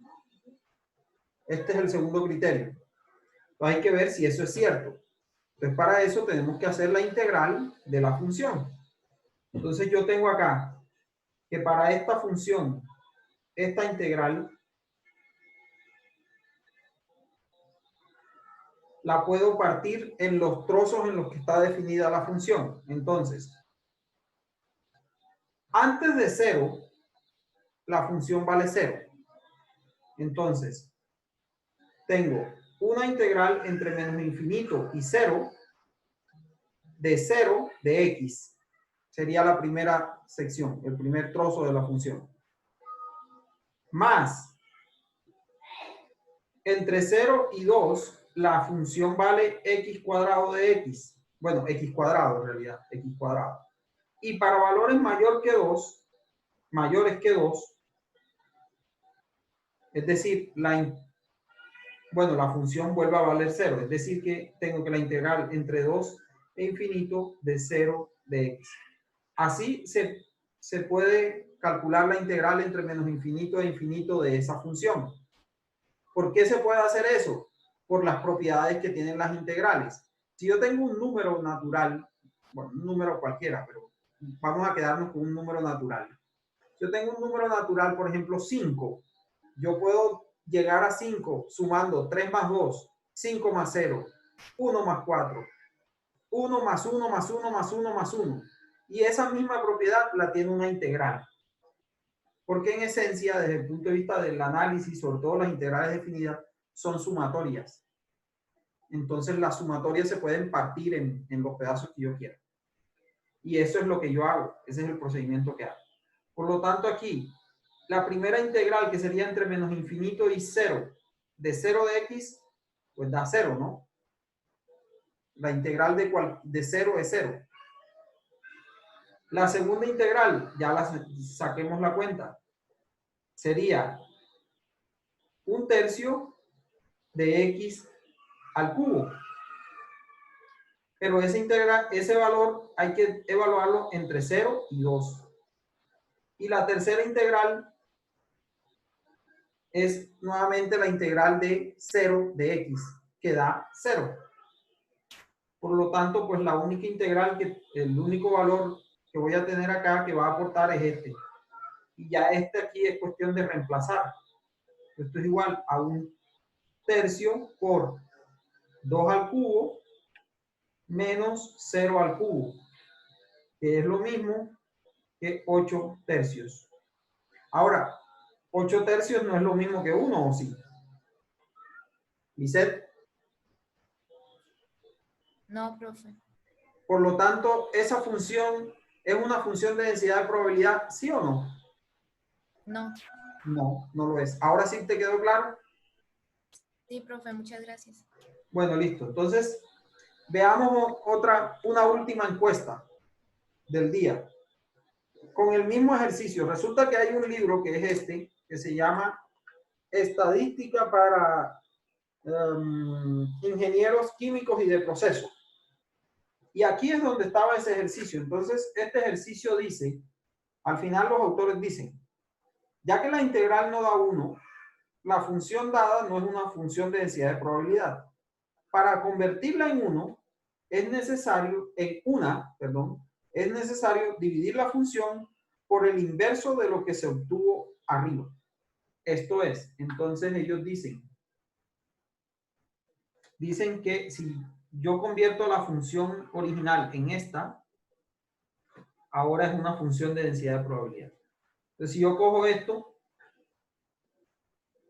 Este es el segundo criterio. Entonces hay que ver si eso es cierto. Entonces para eso tenemos que hacer la integral de la función. Entonces yo tengo acá que para esta función, esta integral, la puedo partir en los trozos en los que está definida la función. Entonces, antes de 0, la función vale 0. Entonces, tengo una integral entre menos infinito y 0 de 0 de x. Sería la primera sección, el primer trozo de la función. Más, entre 0 y 2, la función vale x cuadrado de x. Bueno, x cuadrado en realidad, x cuadrado. Y para valores mayores que 2, es decir, la función vuelve a valer 0. Es decir, que tengo que la integral entre 2 e infinito de 0 de x. Así se puede calcular la integral entre menos infinito e infinito de esa función. ¿Por qué se puede hacer eso? Por las propiedades que tienen las integrales. Si yo tengo un número natural, bueno, un número cualquiera, pero vamos a quedarnos con un número natural. Yo tengo un número natural, por ejemplo, 5. Yo puedo llegar a 5 sumando 3 más 2, 5 más 0, 1 más 4, 1 más 1 más 1 más 1 más 1. Y esa misma propiedad la tiene una integral. Porque en esencia, desde el punto de vista del análisis, sobre todo las integrales definidas, son sumatorias. Entonces las sumatorias se pueden partir en los pedazos que yo quiera. Y eso es lo que yo hago. Ese es el procedimiento que hago. Por lo tanto, aquí, la primera integral, que sería entre menos infinito y 0, de 0 de x, pues da 0, ¿no? La integral de 0 es 0. La segunda integral, ya saquemos la cuenta, sería 1/3 de x al cubo. Pero ese valor hay que evaluarlo entre 0 y 2. Y la tercera integral es nuevamente la integral de 0 de x, que da 0. Por lo tanto, pues la única integral, el único valor que voy a tener acá que va a aportar es este. Y ya este aquí es cuestión de reemplazar. Esto es igual a 1/3 por 2 al cubo menos 0 al cubo, que es lo mismo que 8/3. Ahora, 8/3 no es lo mismo que 1, ¿o sí? Lisette. No, profe. Por lo tanto, esa función es una función de densidad de probabilidad, ¿sí o no? No. No, no lo es. ¿Ahora sí te quedó claro? Sí, profe, muchas gracias. Bueno, listo. Entonces, veamos una última encuesta del día. Con el mismo ejercicio. Resulta que hay un libro que es este, que se llama Estadística para Ingenieros Químicos y de Proceso. Y aquí es donde estaba ese ejercicio. Entonces, este ejercicio dice, al final los autores dicen, ya que la integral no da 1, la función dada no es una función de densidad de probabilidad. Para convertirla en 1, es necesario dividir la función por el inverso de lo que se obtuvo arriba. Esto es, entonces ellos dicen que si yo convierto la función original en esta, ahora es una función de densidad de probabilidad. Entonces, si yo cojo esto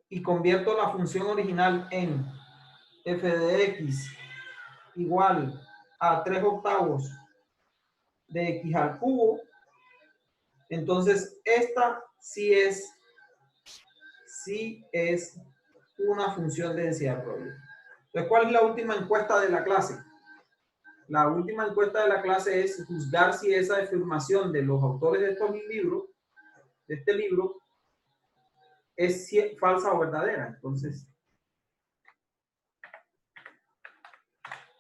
y convierto la función original en f de x igual a 3/8 de x al cubo, entonces esta sí es una función de densidad de probabilidad. Entonces, ¿cuál es la última encuesta de la clase? La última encuesta de la clase es juzgar si esa afirmación de los autores de este libro, es falsa o verdadera. Entonces,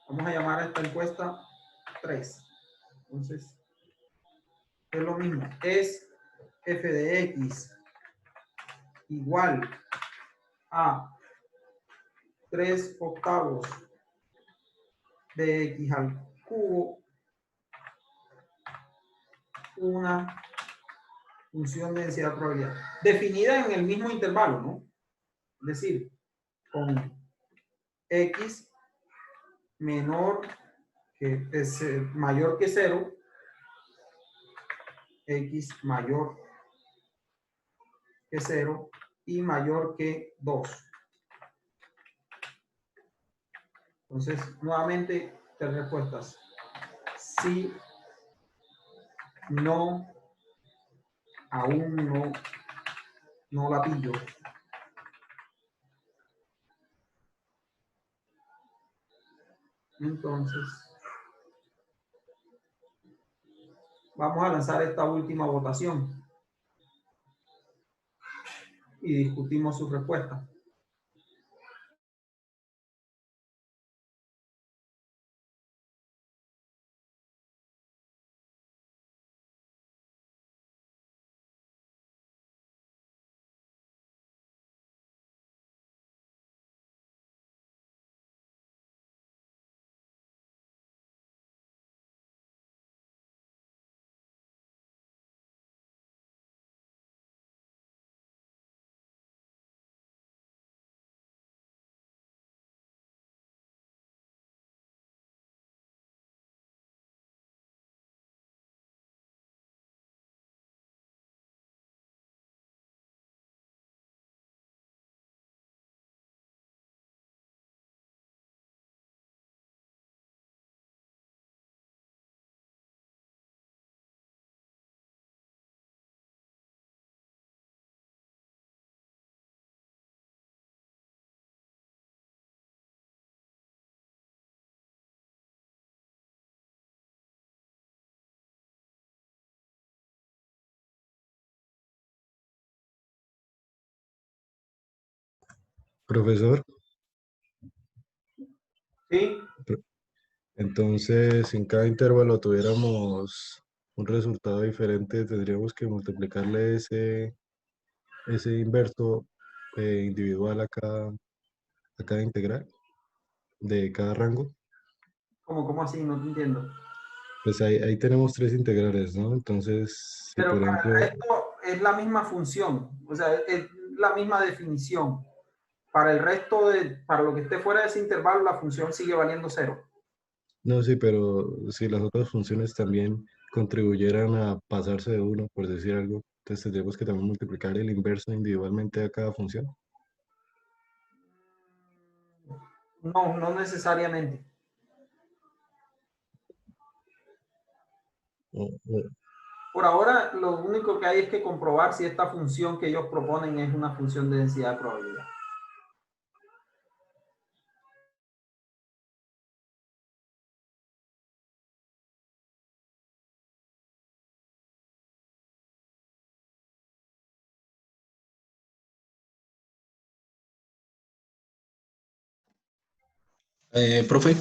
vamos a llamar a esta encuesta 3. Entonces, es lo mismo. Es f de x igual a 3/8 de x al cubo, una función de densidad de probabilidad definida en el mismo intervalo, ¿no? Es decir, con x mayor que 0, x mayor que 0 y mayor que 2. Entonces, nuevamente, tres respuestas. Sí, no, aún no la pillo. Entonces, vamos a lanzar esta última votación y discutimos sus respuestas. Profesor, ¿Sí? entonces si en cada intervalo tuviéramos un resultado diferente, tendríamos que multiplicarle ese inverso individual a cada integral de cada rango. ¿Cómo así? No te entiendo. Pues ahí tenemos tres integrales, ¿no? Entonces, si Pero por para el ejemplo, resto es la misma función, o sea, es la misma definición. Para el resto para lo que esté fuera de ese intervalo, la función sigue valiendo cero. no, sí, pero si las otras funciones también contribuyeran a pasarse de uno, por decir algo, entonces tendríamos que también multiplicar el inverso individualmente a cada función. No, no necesariamente. O- Por ahora, lo único que hay es que comprobar si esta función que ellos proponen es una función de densidad de probabilidad. Profe,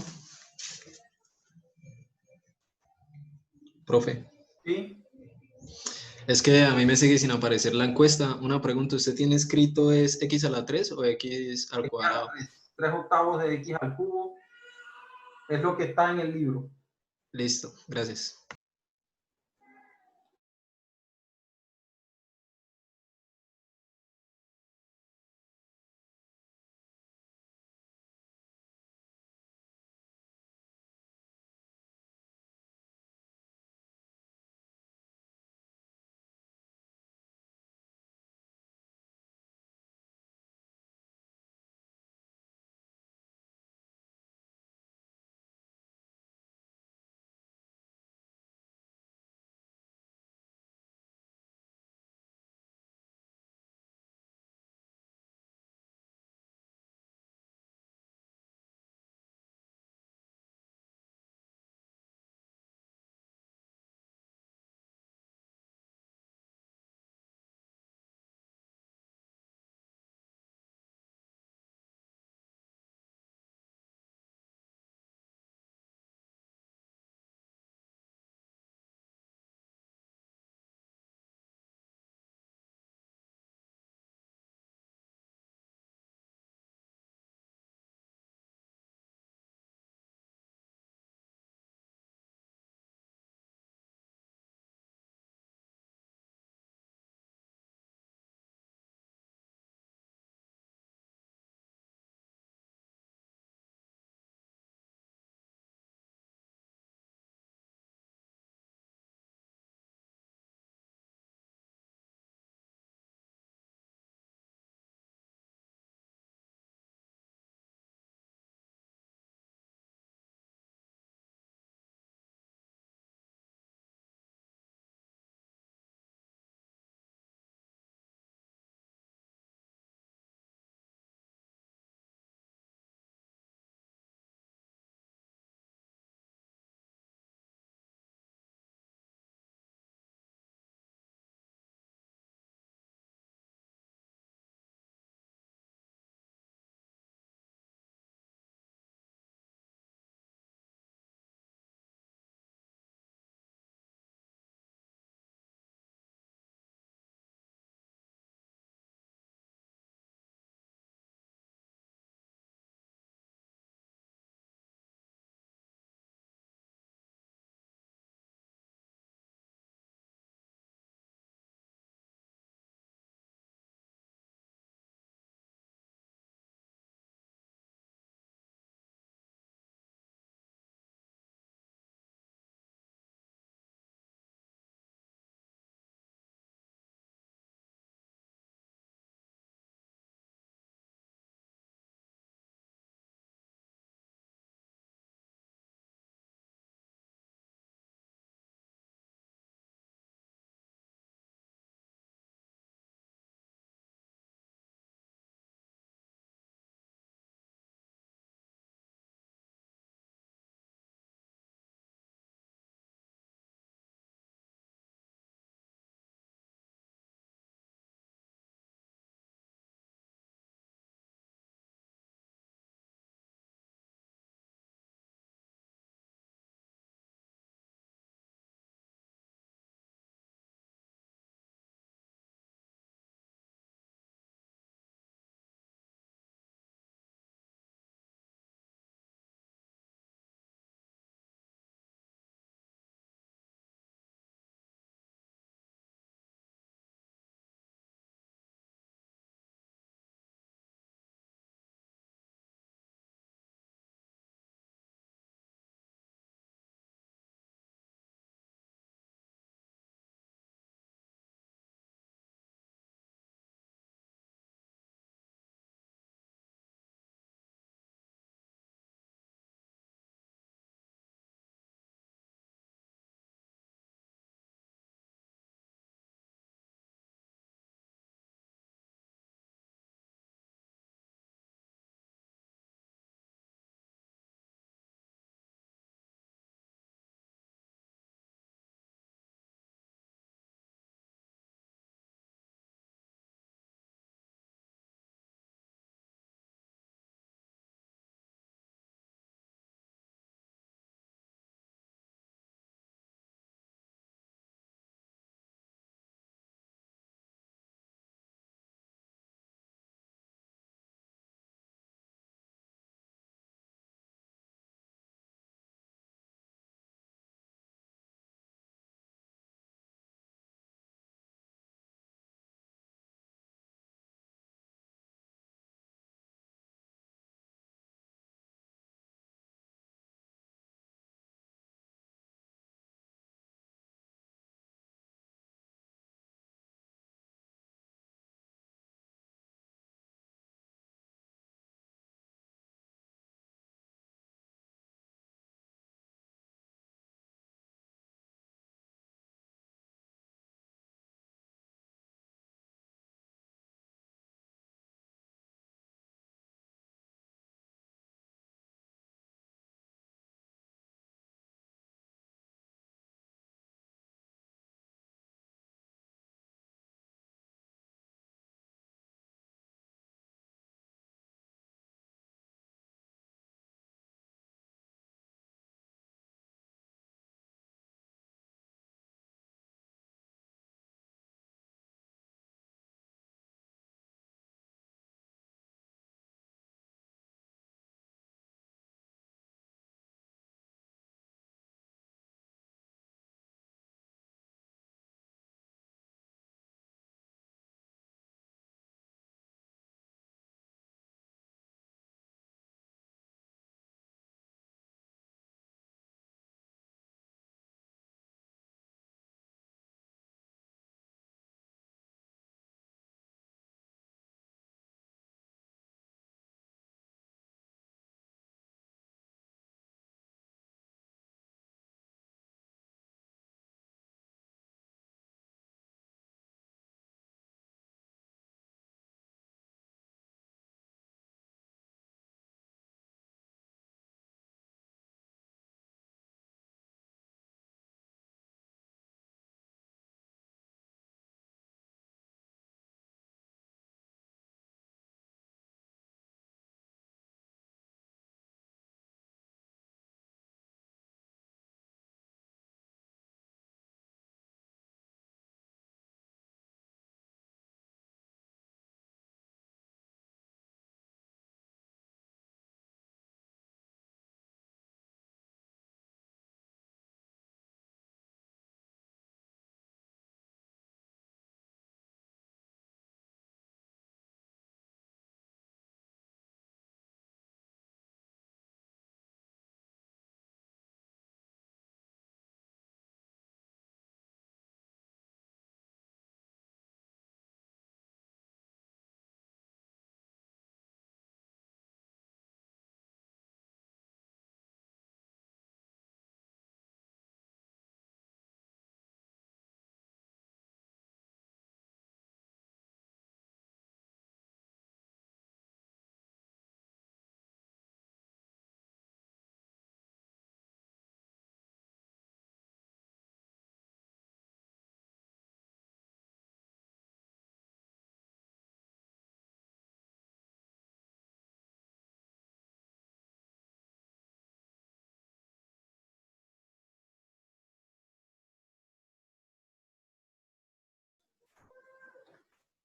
profe, ¿Sí? es que a mí me sigue sin aparecer la encuesta. Una pregunta, ¿usted tiene escrito es x a la 3 o x al cuadrado? 3/8 de x al cubo es lo que está en el libro. Listo, gracias.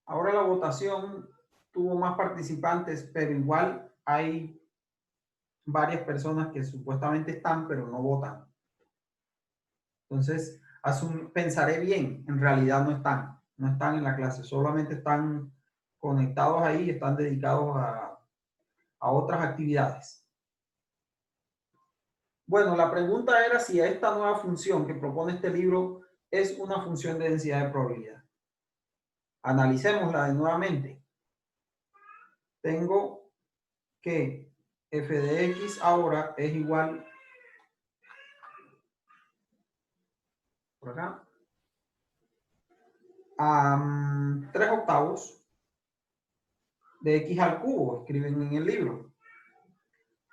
Ahora la votación tuvo más participantes, pero igual hay varias personas que supuestamente están, pero no votan. Entonces, pensaré bien, en realidad no están en la clase, solamente están conectados ahí y están dedicados a otras actividades. Bueno, la pregunta era si esta nueva función que propone este libro es una función de densidad de probabilidad. Analicémosla nuevamente. Tengo que f de x ahora es igual por acá a 3/8 de x al cubo, escriben en el libro,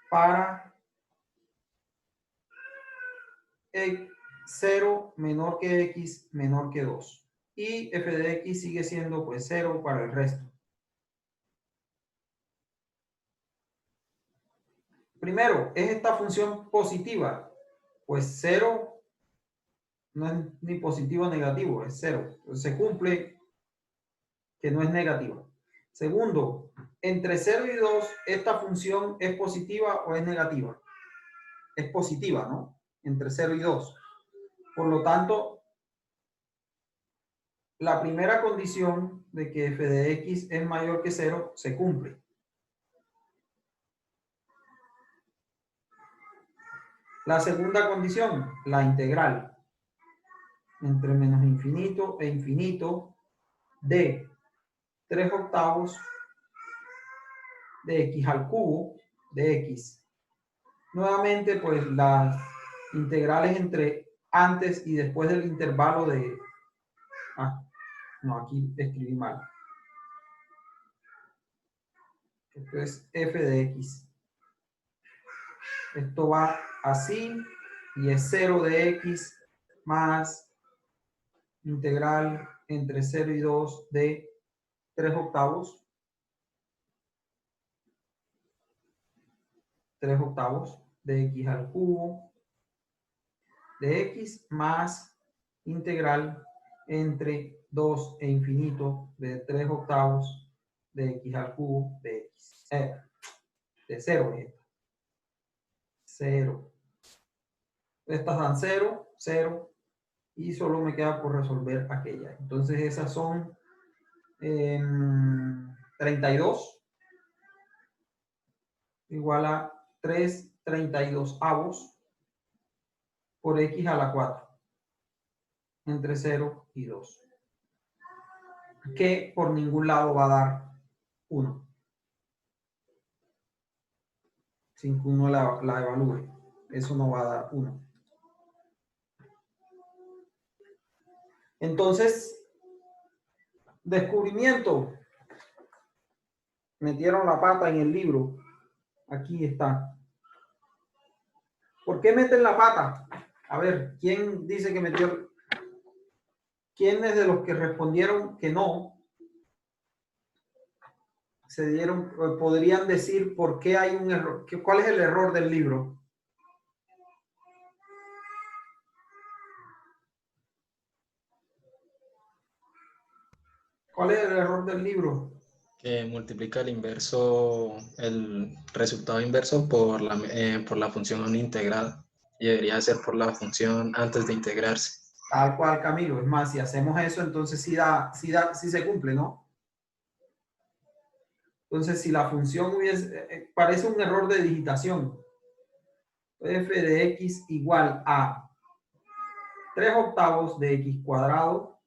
para 0 menor que x menor que 2. Y f de x sigue siendo pues 0 para el resto. Primero, ¿es esta función positiva? Pues 0 no es ni positivo ni negativo, es 0. Entonces se cumple que no es negativa. Segundo, entre 0 y 2, ¿esta función es positiva o es negativa? Es positiva, ¿no? Entre 0 y 2. Por lo tanto, la primera condición de que f de x es mayor que 0 se cumple. La segunda condición, la integral entre menos infinito e infinito de 3/8 de x al cubo de x. Nuevamente, pues las integrales entre antes y después del intervalo de... no, aquí escribí mal. Esto es f de x. Esto va así y es 0 de x más integral entre 0 y 2 de 3/8. 3/8 de x al cubo de x más integral entre 2 e infinito de 3/8 de x al cubo de x. De 0. 0. Estas dan 0, 0. Y solo me queda por resolver aquella. Entonces esas son 32 igual a 3/32 por x a la 4 entre 0 y 2, que por ningún lado va a dar 1 sin que uno la evalúe. Eso no va a dar 1. Entonces, descubrimiento. Metieron la pata en el libro. Aquí está. ¿Por qué meten la pata? A ver, ¿quién dice que metió? ¿Quiénes de los que respondieron que no podrían decir por qué hay un error? ¿Cuál es el error del libro? ¿Cuál es el error del libro? Que multiplica el inverso, el resultado inverso por la función integrada. Y debería ser por la función antes de integrarse. Tal cual, Camilo. Es más, si hacemos eso, entonces sí se cumple, ¿no? Entonces, si la función hubiese, parece un error de digitación. F de x igual a 3/8 de x cuadrado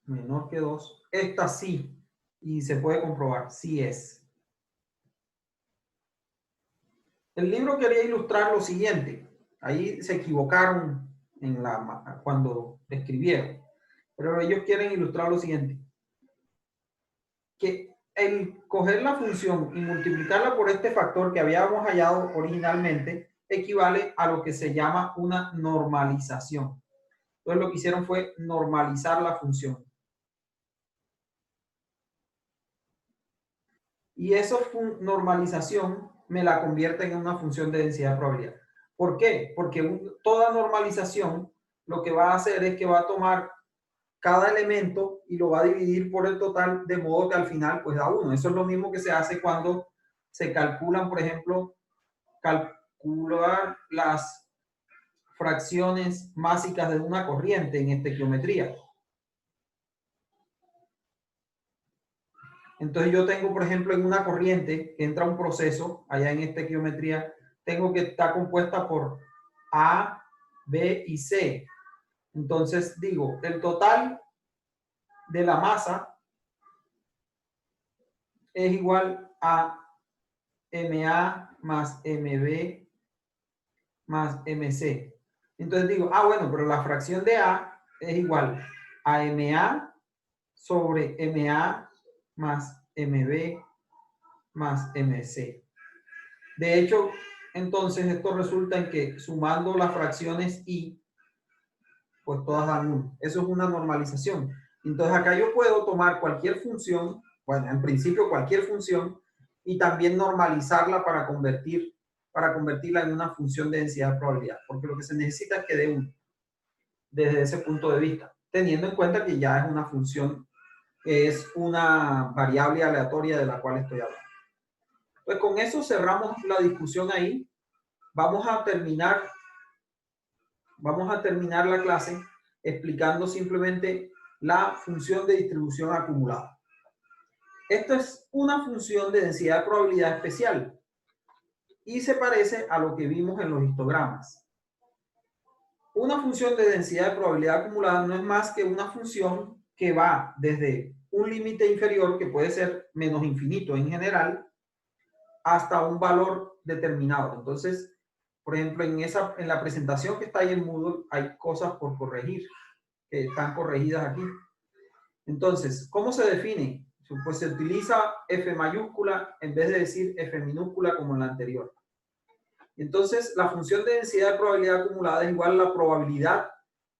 menor que 2. Esta sí, y se puede comprobar, sí es. El libro quería ilustrar lo siguiente. Ahí se equivocaron cuando escribieron. Pero ellos quieren ilustrar lo siguiente. Que el coger la función y multiplicarla por este factor que habíamos hallado originalmente equivale a lo que se llama una normalización. Entonces lo que hicieron fue normalizar la función. Y esa normalización me la convierte en una función de densidad de probabilidad. ¿Por qué? Porque toda normalización lo que va a hacer es que va a tomar cada elemento y lo va a dividir por el total, de modo que al final pues da 1. Eso es lo mismo que se hace cuando se calculan, por ejemplo, calcular las fracciones básicas de una corriente en estequiometría. Entonces yo tengo, por ejemplo, en una corriente que entra un proceso, allá en estequiometría, tengo que estar compuesta por A, B y C. Entonces digo, el total de la masa es igual a MA más MB más MC. Entonces digo, bueno, pero la fracción de A es igual a MA sobre MA más MB más MC. De hecho, entonces esto resulta en que sumando las fracciones I, pues todas dan 1. Eso es una normalización. Entonces acá yo puedo tomar cualquier función, bueno, en principio cualquier función, y también normalizarla para convertirla en una función de densidad de probabilidad, porque lo que se necesita es que dé 1 desde ese punto de vista, teniendo en cuenta que ya es una función, es una variable aleatoria de la cual estoy hablando. Pues con eso cerramos la discusión ahí. Vamos a terminar la clase explicando simplemente la función de distribución acumulada. Esto es una función de densidad de probabilidad especial y se parece a lo que vimos en los histogramas. Una función de densidad de probabilidad acumulada no es más que una función que va desde un límite inferior, que puede ser menos infinito en general, hasta un valor determinado. Entonces, por ejemplo, en la presentación que está ahí en Moodle hay cosas por corregir, que están corregidas aquí. Entonces, ¿cómo se define? Pues se utiliza F mayúscula en vez de decir F minúscula como en la anterior. Entonces, la función de densidad de probabilidad acumulada es igual a la probabilidad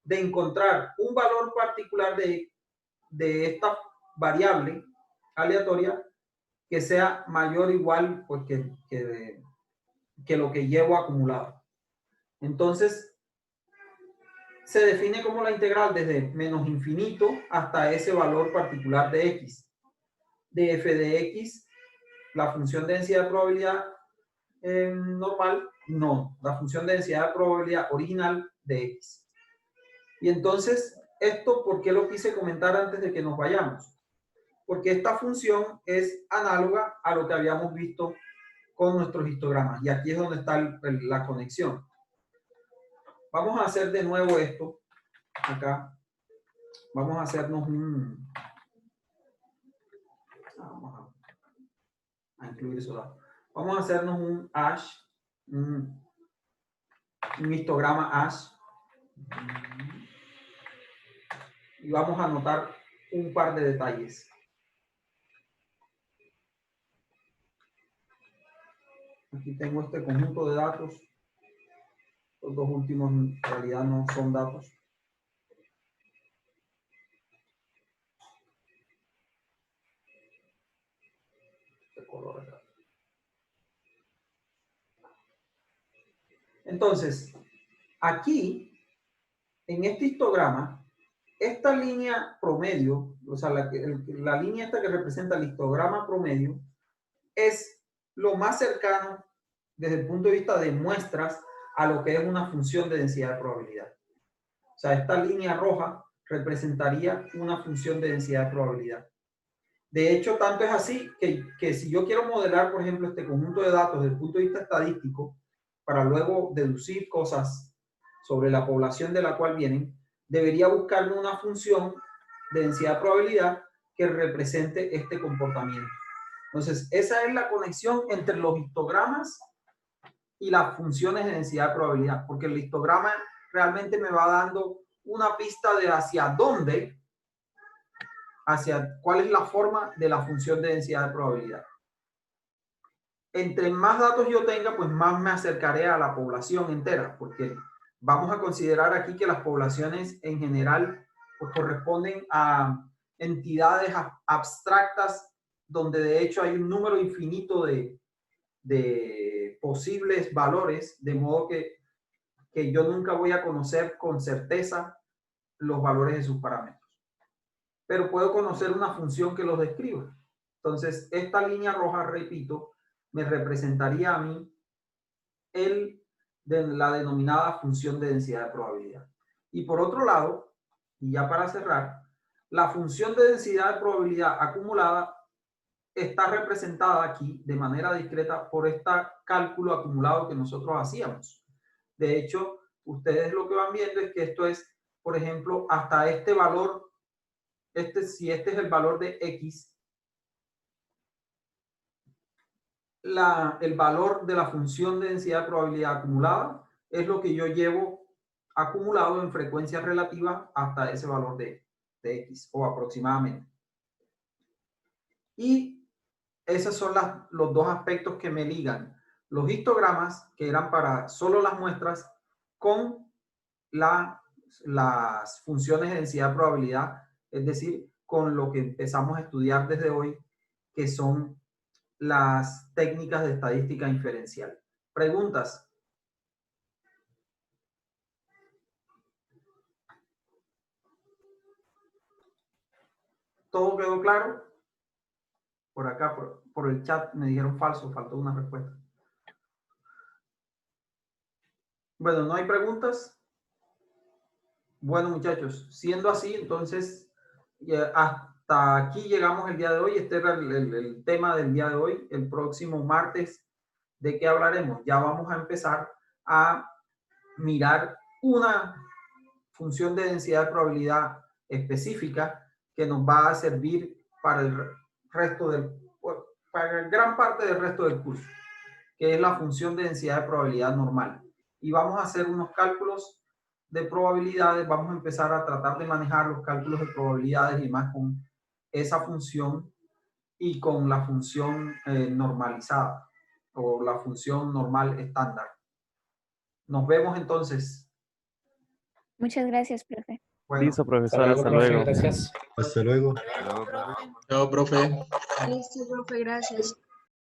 de encontrar un valor particular de esta variable aleatoria que sea mayor o igual pues, que lo que llevo acumulado. Entonces, se define como la integral desde menos infinito hasta ese valor particular de x. De f de x, la función de densidad de probabilidad normal, no, la función de densidad de probabilidad original de x. Y entonces, esto, ¿por qué lo quise comentar antes de que nos vayamos? Porque esta función es análoga a lo que habíamos visto con nuestros histogramas. Y aquí es donde está la conexión. Vamos a hacer de nuevo esto. Acá. Vamos a hacernos un... Vamos a incluir eso. Vamos a hacernos un hash. Un histograma hash. Y vamos a anotar un par de detalles. Aquí tengo este conjunto de datos. Los dos últimos en realidad no son datos. Entonces, aquí, en este histograma, esta línea promedio, o sea, la línea esta que representa el histograma promedio, es lo más cercano desde el punto de vista de muestras a lo que es una función de densidad de probabilidad. O sea, esta línea roja representaría una función de densidad de probabilidad. De hecho, tanto es así que si yo quiero modelar, por ejemplo, este conjunto de datos desde el punto de vista estadístico, para luego deducir cosas sobre la población de la cual vienen, debería buscarme una función de densidad de probabilidad que represente este comportamiento. Entonces, esa es la conexión entre los histogramas y las funciones de densidad de probabilidad, porque el histograma realmente me va dando una pista de hacia dónde, hacia cuál es la forma de la función de densidad de probabilidad. Entre más datos yo tenga, pues más me acercaré a la población entera, porque vamos a considerar aquí que las poblaciones en general pues, corresponden a entidades abstractas donde de hecho hay un número infinito de posibles valores, de modo que que yo nunca voy a conocer con certeza los valores de sus parámetros. Pero puedo conocer una función que los describa. Entonces, esta línea roja, repito, me representaría a mí la denominada función de densidad de probabilidad. Y por otro lado, y ya para cerrar, la función de densidad de probabilidad acumulada está representada aquí de manera discreta por este cálculo acumulado que nosotros hacíamos. De hecho, ustedes lo que van viendo es que esto es, por ejemplo, hasta este valor, si este es el valor de X, el valor de la función de densidad de probabilidad acumulada es lo que yo llevo acumulado en frecuencia relativa hasta ese valor de X, o aproximadamente. Y esos son los dos aspectos que me ligan. Los histogramas, que eran para solo las muestras, con las funciones de densidad de probabilidad, es decir, con lo que empezamos a estudiar desde hoy, que son las técnicas de estadística inferencial. ¿Preguntas? ¿Todo quedó claro? Por acá, por el chat, me dijeron falso, faltó una respuesta. Bueno, ¿no hay preguntas? Bueno, muchachos, siendo así, entonces, hasta aquí llegamos el día de hoy. Este era el tema del día de hoy. El próximo martes, ¿de qué hablaremos? Ya vamos a empezar a mirar una función de densidad de probabilidad específica que nos va a servir para para gran parte del resto del curso, que es la función de densidad de probabilidad normal. Y vamos a hacer unos cálculos de probabilidades, vamos a empezar a tratar de manejar los cálculos de probabilidades y más con esa función y con la función normalizada o la función normal estándar. Nos vemos entonces. Muchas gracias, profe. Bueno, Listo, profesor, hasta luego. Hasta luego. Chao, profe. Listo, profe, gracias.